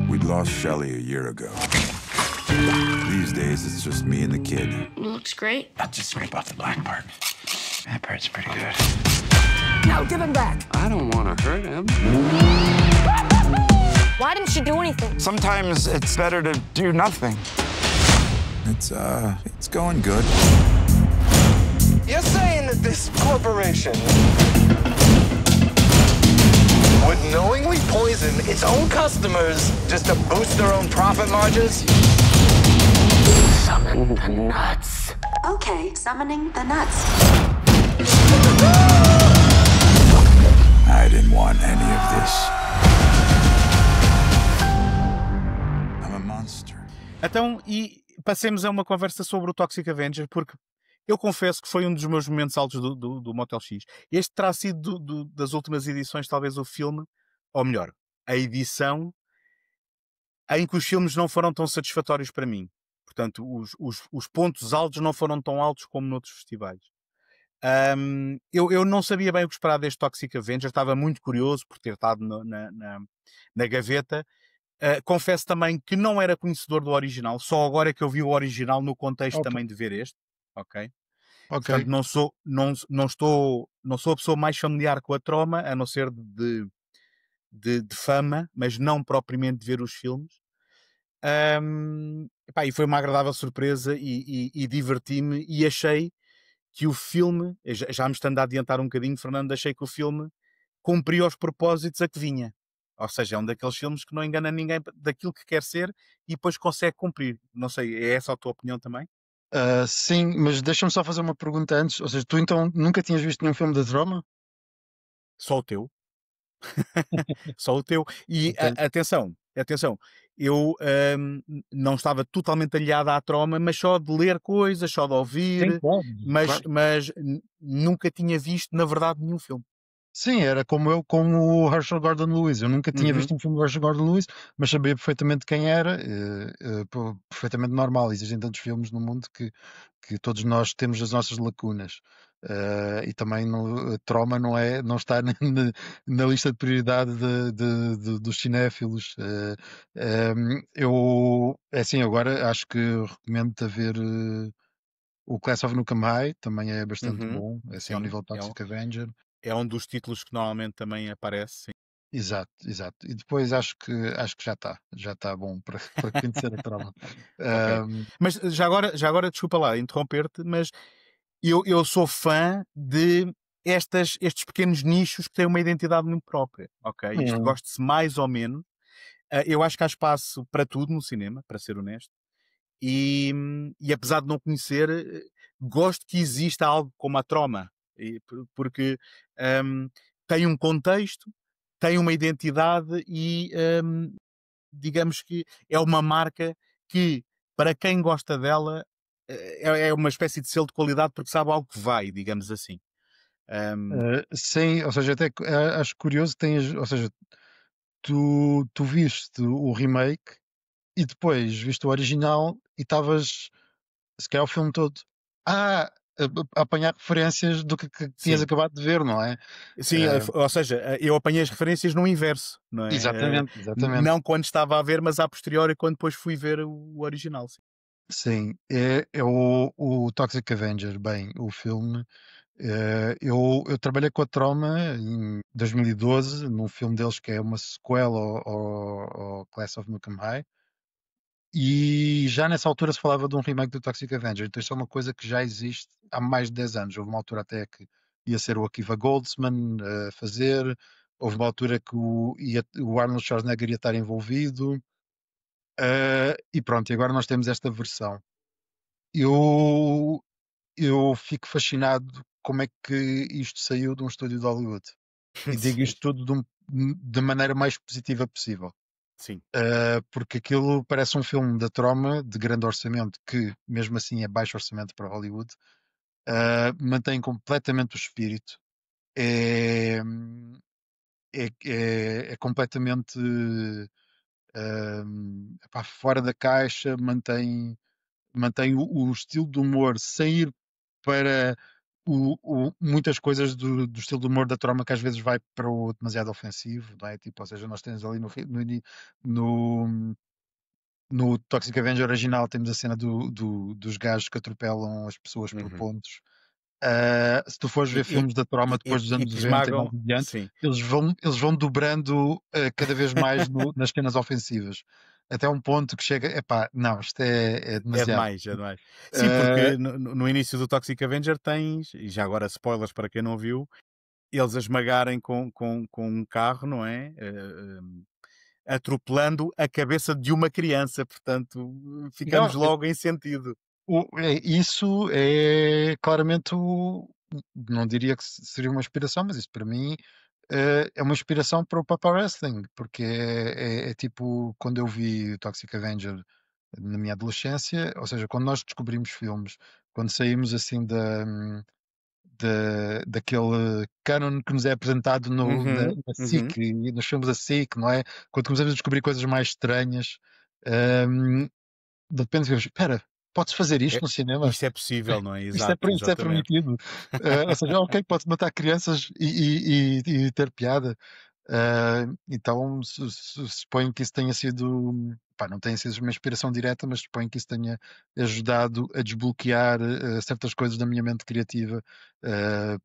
We'd lost Shelly a year ago. These days, it's just me and the kid. Looks great. I'll just scrape off the black part. That part's pretty good. No, give him back. I don't want to hurt him. Why didn't you do anything? Sometimes it's better to do nothing. It's going good. You're saying that this corporation would knowingly poison its own customers just to boost their own profit margins? Summon the nuts. Okay, summoning the nuts. I didn't want any of this. I'm a monster. Então, e passemos a uma conversa sobre o Toxic Avenger, porque eu confesso que foi um dos meus momentos altos do Motel X. Este terá sido das últimas edições, talvez o filme, ou melhor, a edição em que os filmes não foram tão satisfatórios para mim. Portanto, os pontos altos não foram tão altos como noutros festivais. Eu não sabia bem o que esperar deste Toxic Avenger, estava muito curioso por ter estado na gaveta. Confesso também que não era conhecedor do original, só agora é que eu vi o original no contexto Ok. também de ver este. Ok? Ok. Portanto, não sou a pessoa mais familiar com a Troma, a não ser de fama, mas não propriamente de ver os filmes. E foi uma agradável surpresa e diverti-me e achei que o filme, já me estando a adiantar um bocadinho, Fernando, achei que o filme cumpria os propósitos a que vinha. Ou seja, é um daqueles filmes que não engana ninguém daquilo que quer ser e depois consegue cumprir. Não sei, é essa a tua opinião também? Sim, mas deixa-me só fazer uma pergunta antes. Ou seja, tu então nunca tinhas visto nenhum filme da Troma? Só o teu. Só o teu. E Ok. atenção, eu não estava totalmente aliado à Troma, mas só de ler coisas, só de Sim, ouvir, claro. mas nunca tinha visto, na verdade, nenhum filme. Sim, era como eu com o Herschel Gordon Lewis. Eu nunca tinha Uhum. visto um filme do Herschel Gordon Lewis, mas sabia perfeitamente quem era, perfeitamente normal. Existem tantos filmes no mundo que todos nós temos as nossas lacunas. E também Troma não está na lista de prioridade dos cinéfilos. É assim, agora acho que recomendo-te a ver o Class of Nukem High, também é bastante Uhum. bom, assim ao Sim, nível Toxic Avenger. é um dos títulos que normalmente também aparece. Sim. Exato. E depois acho que já está bom para conhecer a Troma. Ok. Mas já agora desculpa lá interromper-te, mas eu sou fã de estes pequenos nichos que têm uma identidade muito própria, ok? Isto goste-se mais ou menos. Eu acho que há espaço para tudo no cinema, para ser honesto. E apesar de não conhecer, gosto que exista algo como a Troma, porque tem um contexto, tem uma identidade e digamos que é uma marca que, para quem gosta dela, é uma espécie de selo de qualidade porque sabe ao que vai, digamos assim. Sim, ou seja, até acho curioso que tens, ou seja, tu viste o remake e depois viste o original e estavas, se calhar, o filme todo a apanhar referências do que tinhas Sim. acabado de ver, não é? Sim, ou seja, eu apanhei as referências no inverso, não é? Exatamente. Não quando estava a ver, mas a posteriori, quando depois fui ver o original. Sim. Sim, é o Toxic Avenger. Bem, o filme. Eu trabalhei com a Troma em 2012, num filme deles que é uma sequela ao Class of Nukem High. E já nessa altura se falava de um remake do Toxic Avenger. Então isto é uma coisa que já existe há mais de 10 anos. Houve uma altura até que ia ser o Akiva Goldsman a fazer. Houve uma altura que o Arnold Schwarzenegger ia estar envolvido. E pronto, e agora nós temos esta versão. Eu fico fascinado como é que isto saiu de um estúdio de Hollywood. E digo isto tudo da maneira mais positiva possível. Sim. Porque aquilo parece um filme da Troma de grande orçamento, que mesmo assim é baixo orçamento para Hollywood. Mantém completamente o espírito. É, é completamente fora da caixa, mantém o estilo de humor sem ir para muitas coisas do estilo de humor da Troma que às vezes vai para o demasiado ofensivo, não é? Tipo, ou seja, nós temos ali no, no Toxic Avenger original temos a cena dos gajos que atropelam as pessoas por Uhum. pontos. Se tu fores ver E, filmes da Troma depois dos e anos que 90 e mais esmagam, adiante, sim. eles vão dobrando cada vez mais nas cenas ofensivas. Até um ponto que chega, epá, não, isto é É demasiado. demais, é demais. Sim, porque no início do Toxic Avenger tens, e já agora spoilers para quem não viu, eles a esmagarem com um carro, não é? Atropelando a cabeça de uma criança, portanto, ficamos Não, logo em sentido. isso é claramente não diria que seria uma inspiração, mas isso para mim é uma inspiração para o Papa Wrestling, porque é tipo quando eu vi o Toxic Avenger na minha adolescência, ou seja, quando nós descobrimos filmes, quando saímos assim daquele canon que nos é apresentado na Uhum. SIC e nos filmes da SIC, não é? Quando começamos a descobrir coisas mais estranhas, hum, de repente vemos, espera, pode-se fazer isto no cinema? Isto é possível, não é? Isto é, Exato, isto é exatamente. permitido. Ou seja, ok, pode matar crianças e ter piada. Então suponho que isso tenha sido, pá, não tenha sido uma inspiração direta, mas suponho que isso tenha ajudado a desbloquear certas coisas da minha mente criativa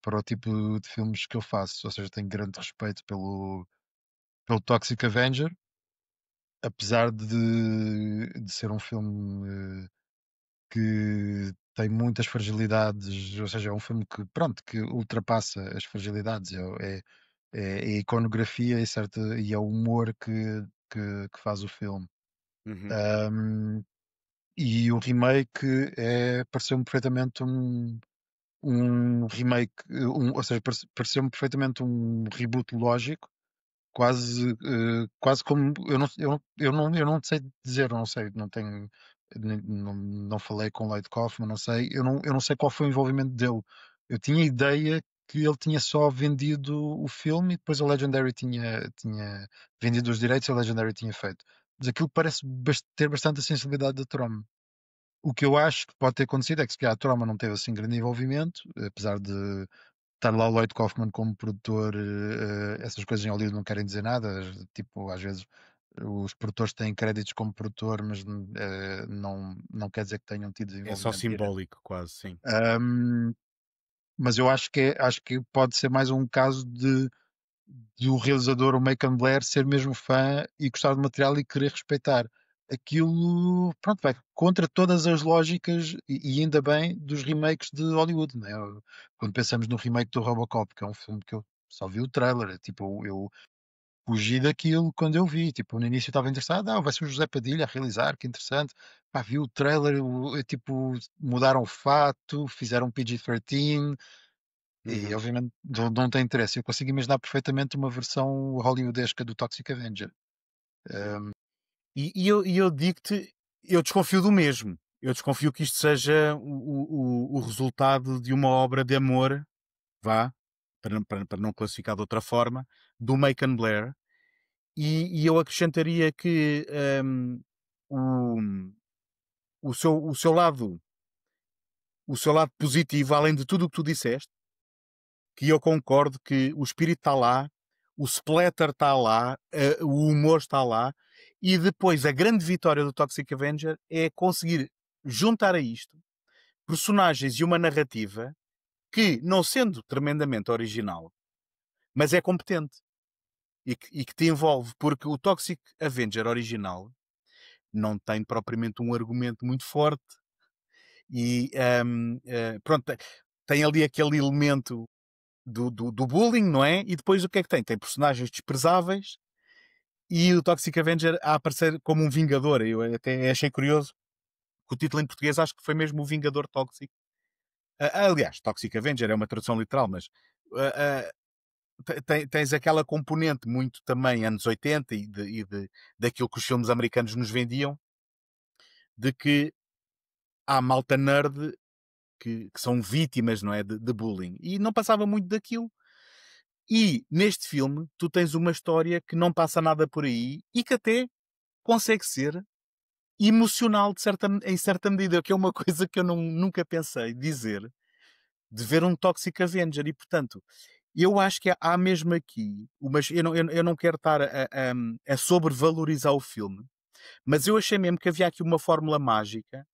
para o tipo de filmes que eu faço. Ou seja, tenho grande respeito pelo Toxic Avenger, apesar de ser um filme que tem muitas fragilidades, ou seja, é um filme que, pronto, que ultrapassa as fragilidades, é a iconografia e é o humor que faz o filme. Uhum. E o remake pareceu-me perfeitamente um remake, ou seja, pareceu-me perfeitamente um reboot lógico, quase como eu não sei dizer, não sei, não tenho, não falei com Lloyd Kaufman, não sei, eu não sei qual foi o envolvimento dele. Eu tinha ideia que ele tinha só vendido o filme e depois a Legendary tinha vendido os direitos e a Legendary tinha feito. Mas aquilo parece ter bastante a sensibilidade da Troma. O que eu acho que pode ter acontecido é que se calhar a Troma não teve assim grande envolvimento, apesar de estar lá o Lloyd Kaufman como produtor, essas coisas em Hollywood não querem dizer nada. Tipo, às vezes os produtores têm créditos como produtor, mas não quer dizer que tenham tido É só envolvimento direto. simbólico, quase, sim. Mas eu acho que pode ser mais um caso de o realizador, o Macon Blair, ser mesmo fã e gostar do material e querer respeitar. Aquilo, pronto, vai contra todas as lógicas e ainda bem dos remakes de Hollywood, né? Quando pensamos no remake do Robocop, que é um filme que eu só vi o trailer, tipo, eu fugi daquilo quando eu vi, tipo, no início eu estava interessado, vai ser o José Padilha a realizar, que interessante. Pá, vi o trailer, tipo, mudaram o fato, fizeram PG-13, e Uhum. obviamente não tem interesse. Eu consigo imaginar perfeitamente uma versão hollywoodesca do Toxic Avenger. E eu digo-te, eu desconfio do mesmo. Eu desconfio que isto seja o resultado de uma obra de amor, vá, para não classificar de outra forma, do Macon Blair. E eu acrescentaria que o, o seu lado positivo, além de tudo o que tu disseste, que eu concordo que o espírito está lá, o splatter está lá, o humor está lá, e depois a grande vitória do Toxic Avenger é conseguir juntar a isto personagens e uma narrativa que, não sendo tremendamente original, mas é competente e que te envolve, porque o Toxic Avenger original não tem propriamente um argumento muito forte e pronto, tem ali aquele elemento do bullying, não é? E depois o que é que tem? Tem personagens desprezáveis e o Toxic Avenger a aparecer como um vingador. Eu até achei curioso que o título em português acho que foi mesmo o Vingador Tóxico. Aliás, Toxic Avenger é uma tradução literal, mas tens aquela componente muito também anos 80 daquilo que os filmes americanos nos vendiam, de que há malta nerd que são vítimas, não é, de bullying. E não passava muito daquilo. E neste filme tu tens uma história que não passa nada por aí e que até consegue ser emocional em certa medida, que é uma coisa que eu nunca pensei dizer, de ver um Toxic Avenger. E portanto, eu acho que há mesmo aqui, mas eu não quero estar a sobrevalorizar o filme, mas eu achei mesmo que havia aqui uma fórmula mágica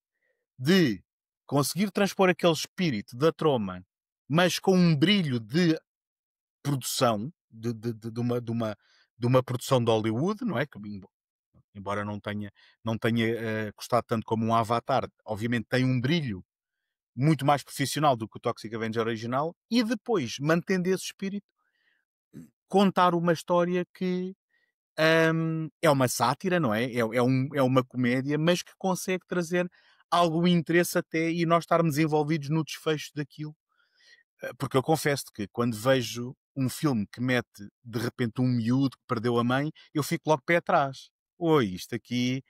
de conseguir transpor aquele espírito da troma, mas com um brilho de produção, de uma produção de Hollywood, não é? Que, embora não tenha custado tanto como um Avatar, obviamente tem um brilho muito mais profissional do que o Toxic Avenger original, e depois, mantendo esse espírito, contar uma história que é uma sátira, não é? É uma comédia, mas que consegue trazer algum interesse até e nós estarmos envolvidos no desfecho daquilo. Porque eu confesso que quando vejo um filme que mete de repente um miúdo que perdeu a mãe, eu fico logo pé atrás. Oi, isto aqui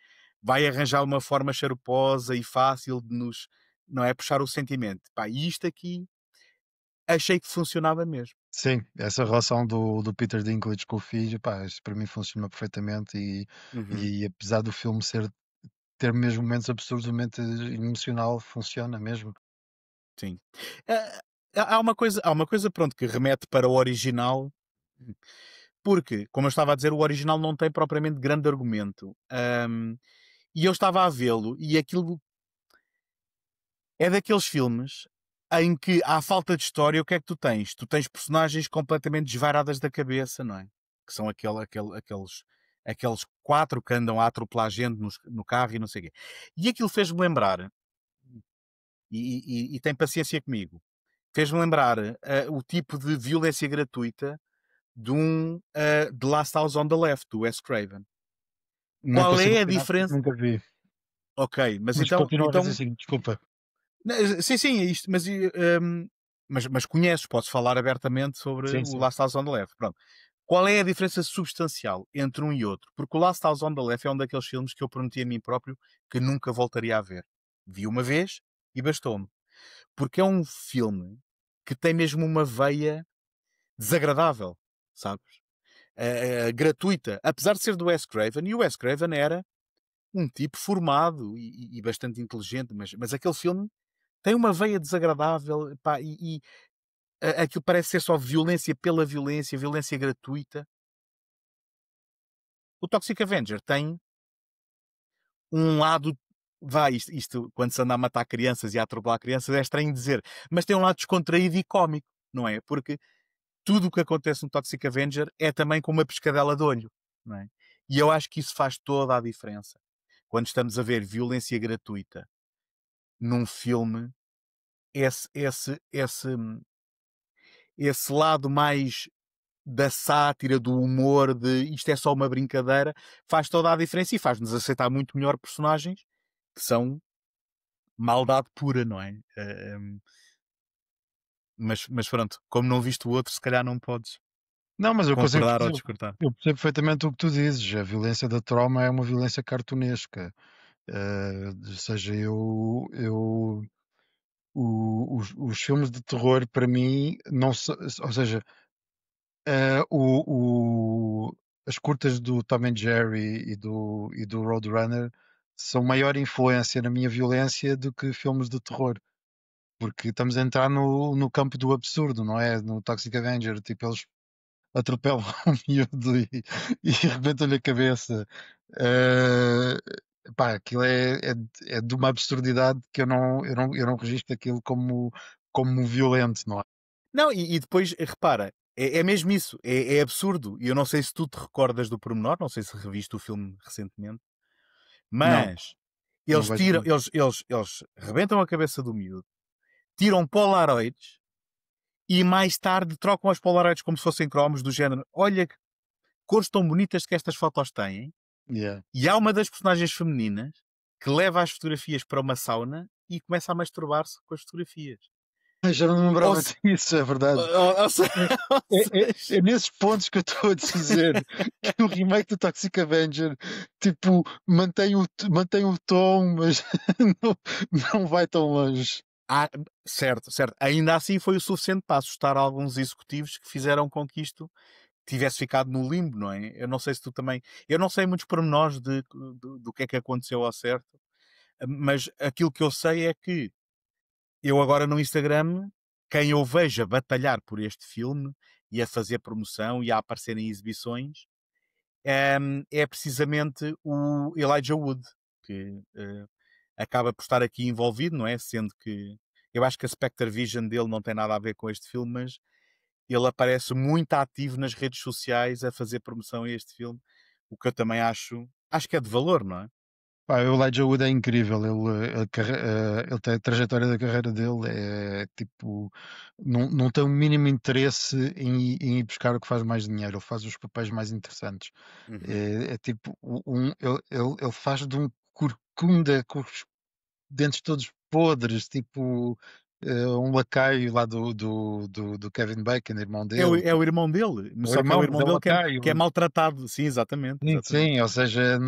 vai arranjar uma forma xaroposa e fácil de nos, não é, puxar o sentimento. Pá, e isto aqui achei que funcionava mesmo. Sim, essa relação do Peter Dinklage com o filho, pá, isso para mim funciona perfeitamente e apesar do filme ter mesmo momentos absurdamente emocional, funciona mesmo. Sim. Há uma coisa, pronto, que remete para o original, porque, como eu estava a dizer, o original não tem propriamente grande argumento. E eu estava a vê-lo e aquilo é daqueles filmes em que, à falta de história, o que é que tu tens? Tu tens personagens completamente desvaradas da cabeça, não é? Que são aqueles quatro que andam a atropelar gente no carro e não sei o quê. E aquilo fez-me lembrar, e tem paciência comigo, fez-me lembrar o tipo de violência gratuita de The Last House on the Left, do Wes Craven. Não Qual consigo é a opinar porque diferença? nunca vi. Ok, mas Continua a então raciocínio, desculpa. sim, é isto, mas conheces, podes falar abertamente sobre Sim, o sim. Last House on the Left. Pronto. Qual é a diferença substancial entre um e outro? Porque o Last House on the Left é um daqueles filmes que eu prometi a mim próprio que nunca voltaria a ver. Vi uma vez e bastou-me. Porque é um filme que tem mesmo uma veia desagradável, sabes? Gratuita. Apesar de ser do Wes Craven, e o Wes Craven era um tipo formado e bastante inteligente, mas aquele filme tem uma veia desagradável, pá, aquilo parece ser só violência pela violência, violência gratuita. O Toxic Avenger tem um lado, isto quando se anda a matar crianças e a atropelar crianças é estranho dizer, mas tem um lado descontraído e cómico, não é? Porque tudo o que acontece no Toxic Avenger é também com uma pescadela de olho, não é? E eu acho que isso faz toda a diferença. Quando estamos a ver violência gratuita num filme, esse lado mais da sátira, do humor, de isto é só uma brincadeira, faz toda a diferença e faz-nos aceitar muito melhor personagens que são maldade pura, não é? Mas pronto, como não viste o outro, se calhar não podes Não, mas eu consigo concordar ou perceber, discordar. eu percebo perfeitamente o que tu dizes. A violência da troma é uma violência cartunesca. Ou seja, os filmes de terror para mim não ou seja, as curtas do Tom and Jerry e do Roadrunner são maior influência na minha violência do que filmes de terror. Porque estamos a entrar no campo do absurdo, não é? No Toxic Avenger, tipo, eles atropelam um miúdo e arrebentam-lhe a cabeça. Pá, aquilo é de uma absurdidade que eu não registro aquilo como violento, não é? Não, e depois, repara, é mesmo isso, é absurdo. E eu não sei se tu te recordas do pormenor, não sei se reviste o filme recentemente, Não, mas não eles vejo tiram, filme. eles rebentam a cabeça do miúdo, tiram polaroids e mais tarde trocam as Polaroids como se fossem cromos do género. Olha que cores tão bonitas que estas fotos têm. Yeah. E há uma das personagens femininas que leva as fotografias para uma sauna e começa a masturbar-se com as fotografias. Já não me Ou lembrava se- disso, é verdade. ou se- ou seja, É nesses pontos que eu estou a dizer que o remake do Toxic Avenger, tipo, mantém o tom, mas não, não vai tão longe. certo. Ainda assim foi o suficiente para assustar alguns executivos que fizeram com que isto tivesse ficado no limbo, não é? Eu não sei se tu também... Eu não sei muitos pormenores do que é que aconteceu ao certo, mas aquilo que eu sei é que eu agora no Instagram, quem eu veja batalhar por este filme e a fazer promoção e a aparecer em exibições, é precisamente o Elijah Wood, que acaba por estar aqui envolvido, não é? Sendo que eu acho que a Spectre Vision dele não tem nada a ver com este filme, mas ele aparece muito ativo nas redes sociais a fazer promoção a este filme, o que eu também acho que é de valor, não é? Pá, o Elijah Wood é incrível, ele tem a trajetória da carreira dele, é tipo, não tem o mínimo interesse em ir buscar o que faz mais dinheiro, ele faz os papéis mais interessantes. Uhum. É tipo, ele faz de um corcunda com os dentes todos podres, tipo, um lacaio lá do Kevin Bacon, irmão dele. É o irmão dele, O só que é o irmão, mas irmão é um dele lacaio. que é maltratado. Sim, exatamente. Sim, sim, ou seja,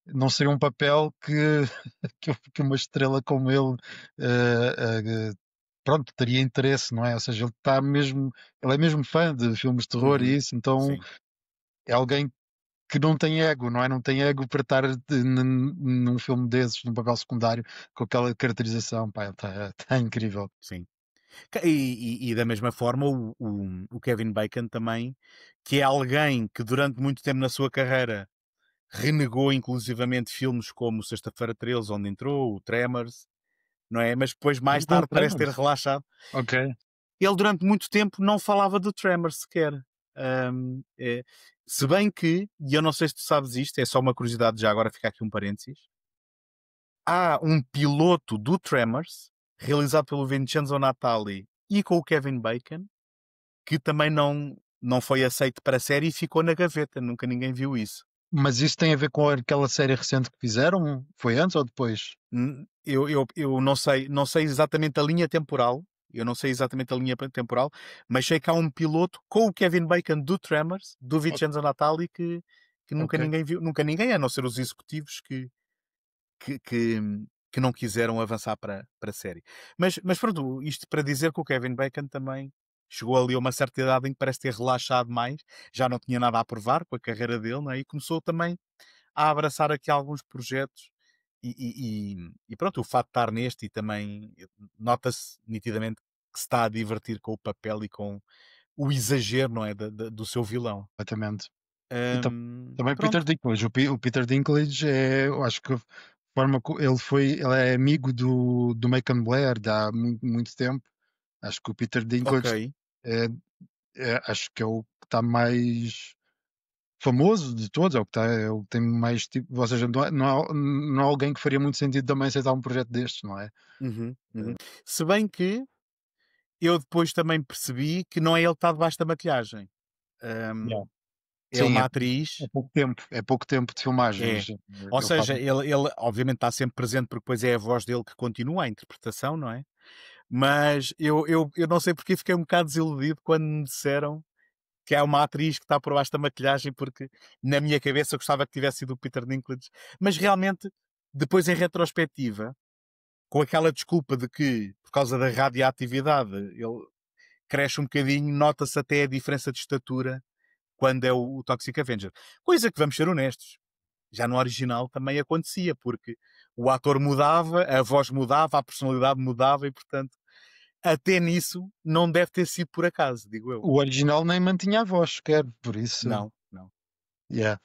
não seria um papel que, que uma estrela como ele pronto, teria interesse, não é? Ou seja, ele é mesmo fã de filmes de terror e Uhum. isso, então Sim. é alguém que não tem ego, não é? Não tem ego para estar num filme desses, num papel secundário, com aquela caracterização, pá, está incrível. Sim. E da mesma forma o Kevin Bacon também, que é alguém que durante muito tempo na sua carreira renegou inclusivamente filmes como Sexta-feira 13, onde entrou, o Tremors, não é? Mas depois mais Com o tarde parece ter Tremors. relaxado. Ok. Ele durante muito tempo não falava do Tremors sequer. Se bem que, e eu não sei se tu sabes isto, é só uma curiosidade, já agora fica aqui um parênteses, há um piloto do Tremors realizado pelo Vincenzo Natali e com o Kevin Bacon que também não foi aceito para a série e ficou na gaveta, nunca ninguém viu isso. Mas isso tem a ver com aquela série recente que fizeram? Foi antes ou depois? Eu não sei exatamente a linha temporal, mas sei que há um piloto com o Kevin Bacon do Tremors, do Vincenzo Natali, que nunca Ok. ninguém viu, nunca ninguém, a não ser os executivos que, que, que não quiseram avançar para a série. Mas pronto, isto para dizer que o Kevin Bacon também chegou ali a uma certa idade em que parece ter relaxado mais, já não tinha nada a provar com a carreira dele, não é? E começou também a abraçar aqui alguns projetos e pronto, o fato de estar neste e também nota-se nitidamente que se está a divertir com o papel e com o exagero, não é? Do seu vilão. Completamente. E também Peter Pronto. Dinklage. O Peter Dinklage eu acho que a forma que ele é amigo do Macon Blair há muito tempo. Acho que o Peter Dinklage Ok. é, acho que é o que está mais famoso de todos, é o que tem mais tipo, ou seja, não é alguém que faria muito sentido também aceitar um projeto destes, não é? Uhum. Se bem que eu depois também percebi que não é ele que está debaixo da maquilhagem. Yeah. É Sim, uma atriz. é pouco tempo de filmagens. Ou Ele faz- seja, ele obviamente está sempre presente porque depois é a voz dele que continua a interpretação, não é? Mas eu não sei porque fiquei um bocado desiludido quando me disseram que há uma atriz que está por baixo da maquilhagem, porque na minha cabeça eu gostava que tivesse sido o Peter Dinklage. Mas realmente, depois em retrospectiva, com aquela desculpa de que, por causa da radioatividade, ele cresce um bocadinho, nota-se até a diferença de estatura quando é o Toxic Avenger. Coisa que, vamos ser honestos, já no original também acontecia, porque o ator mudava, a voz mudava, a personalidade mudava e, portanto, até nisso não deve ter sido por acaso, digo eu. O original nem mantinha a voz sequer, por isso. Não. Yeah.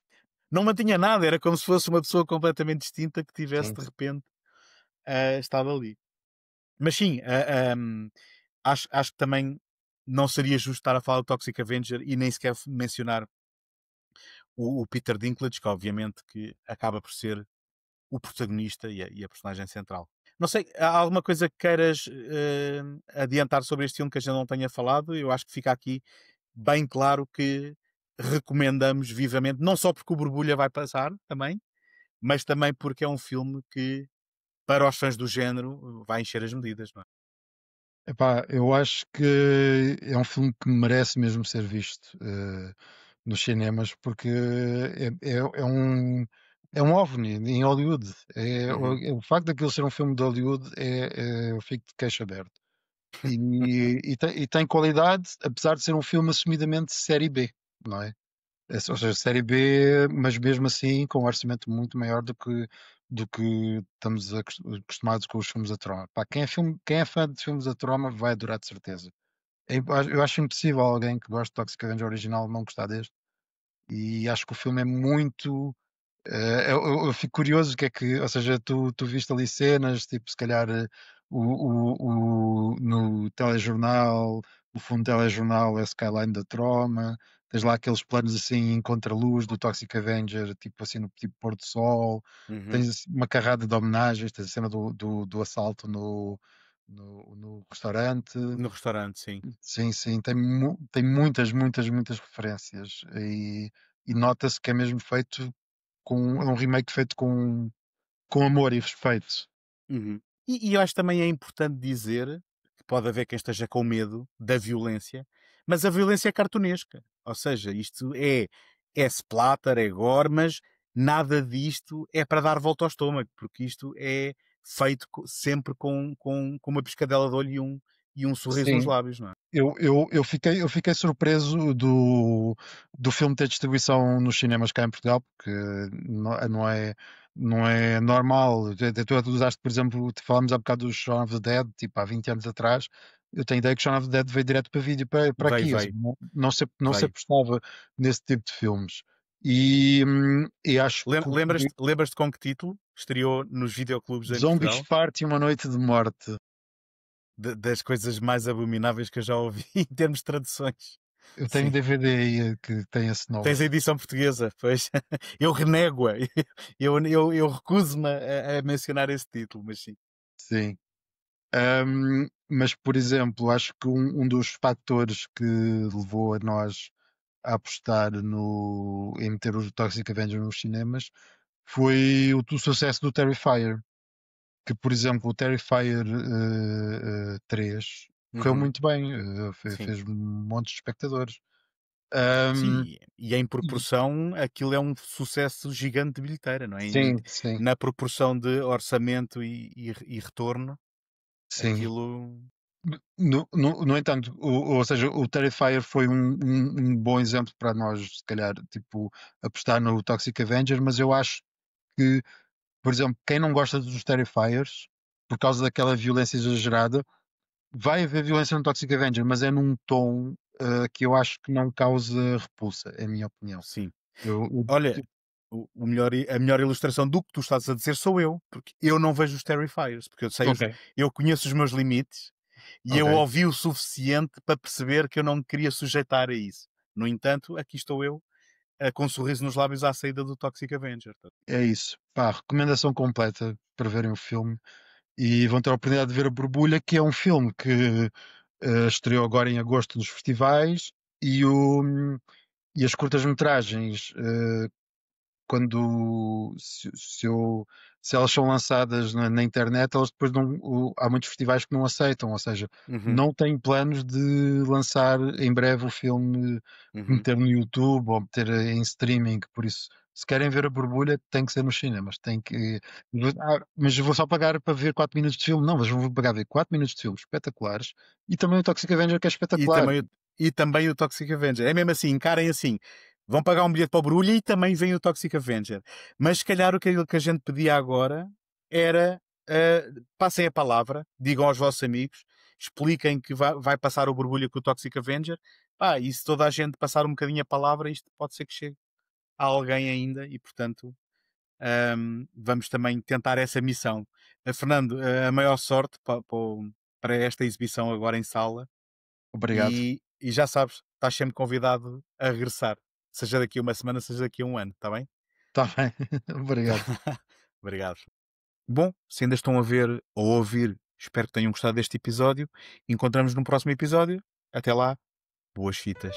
Não mantinha nada, era como se fosse uma pessoa completamente distinta que tivesse Sim. de repente estado ali. Mas sim, acho que também não seria justo estar a falar do Toxic Avenger e nem sequer mencionar o Peter Dinklage, que obviamente que acaba por ser o protagonista e a personagem central. Não sei, há alguma coisa que queiras adiantar sobre este filme que a gente não tenha falado? Eu acho que fica aqui bem claro que recomendamos vivamente, não só porque o Borbulha vai passar também, mas também porque é um filme que, para os fãs do género, vai encher as medidas, não é? Epá, eu acho que é um filme que merece mesmo ser visto nos cinemas, porque é um OVNI em Hollywood. Uhum. O facto daquilo ser um filme de Hollywood eu fico de queixo aberto. E tem qualidade, apesar de ser um filme assumidamente série B, não é? Ou seja, série B, mas mesmo assim com um orçamento muito maior do que estamos acostumados com os filmes da Troma. Pá, quem é fã de filmes da Troma vai adorar de certeza. Eu acho impossível alguém que gosta de Toxic Avenger original não gostar deste. E acho que o filme é muito. Eu fico curioso o que é que, ou seja, tu viste ali cenas, tipo, se calhar no telejornal, o fundo do telejornal é a Skyline da Troma, tens lá aqueles planos assim em contraluz do Toxic Avenger, tipo assim no tipo pôr do sol, Uhum. tens assim, uma carrada de homenagens, tens a cena do assalto no restaurante. No restaurante, sim. Sim, sim, tem muitas, muitas, muitas referências e nota-se que é mesmo feito é um remake feito com amor e respeito. Uhum. E eu acho que também é importante dizer que pode haver quem esteja com medo da violência, mas a violência é cartunesca. Ou seja, isto é splatter, é gore, mas nada disto é para dar volta ao estômago, porque isto é feito sempre com uma piscadela de olho e um sorriso nos Sim, lábios, não é? eu fiquei surpreso do filme ter distribuição nos cinemas cá em Portugal, porque não é normal. Tu usaste, por exemplo, falámos há bocado do Shaun of the Dead, tipo há 20 anos atrás. Eu tenho ideia que Shaun of the Dead veio direto para vídeo para Veio, aqui. Ou seja, veio, não se veio. apostava nesse tipo de filmes. E acho que Lembras-te com que título estreou nos videoclubes em Zombies Portugal? Party, Uma Noite de Morte. Das coisas mais abomináveis que eu já ouvi em termos de traduções. Eu tenho Sim. DVD aí que tem esse nome. Tens a edição portuguesa, pois. Eu renego-a. Eu recuso-me a mencionar esse título, mas sim. Sim. Mas, por exemplo, acho que um dos fatores que levou a nós a apostar em meter o Toxic Avenger nos cinemas foi o sucesso do Terrifier. Que, por exemplo, o Terrifier 3 correu Uhum. muito bem, Sim. fez um monte de espectadores. Sim, Ahm, e em proporção, aquilo é um sucesso gigante de bilheteira, não é? sim, sim, Na proporção de orçamento e retorno, sim. aquilo. No entanto, ou seja, o Terrifier foi um bom exemplo para nós, se calhar, tipo, apostar no Toxic Avenger, mas eu acho que, por exemplo, quem não gosta dos Terrifiers, por causa daquela violência exagerada, vai haver violência no Toxic Avenger, mas é num tom que eu acho que não causa repulsa, é a minha opinião. Sim. Eu- Olha, a melhor ilustração do que tu estás a dizer sou eu, porque eu não vejo os Terrifiers, porque ok, eu conheço os meus limites e eu ok, ouvi o suficiente para perceber que eu não me queria sujeitar a isso. No entanto, aqui estou eu, com um sorriso nos lábios à saída do Toxic Avenger. é isso. Pá, recomendação completa para verem o filme e vão ter a oportunidade de ver a Borbulha, que é um filme que estreou agora em agosto nos festivais e, e as curtas-metragens, quando se elas são lançadas na internet, elas depois não, há muitos festivais que não aceitam, ou seja, Uhum, não têm planos de lançar em breve o filme, uhum. meter no YouTube ou meter em streaming, por isso. Se querem ver a borbulha, tem que ser nos cinemas. Mas eu vou só pagar para ver 4 minutos de filme. Não, mas vou pagar ver 4 minutos de filme espetaculares e também o Toxic Avenger que é E espetacular. também, e também o Toxic Avenger. É mesmo assim, encarem assim. Vão pagar um bilhete para o Brulha e também vem o Toxic Avenger. Mas se calhar o que a gente pedia agora era passem a palavra, digam aos vossos amigos, expliquem que vai passar o Borbulha com o Toxic Avenger. Pá, e se toda a gente passar um bocadinho a palavra, isto pode ser que chegue a alguém ainda e, portanto, vamos também tentar essa missão. Fernando, a maior sorte para esta exibição agora em sala Obrigado. e já sabes, estás sempre convidado a regressar, seja daqui a uma semana, seja daqui a um ano, está bem? Está bem. Obrigado. Obrigado. Bom, se ainda estão a ver ou a ouvir, espero que tenham gostado deste episódio. Encontramos no próximo episódio. Até lá, boas fitas.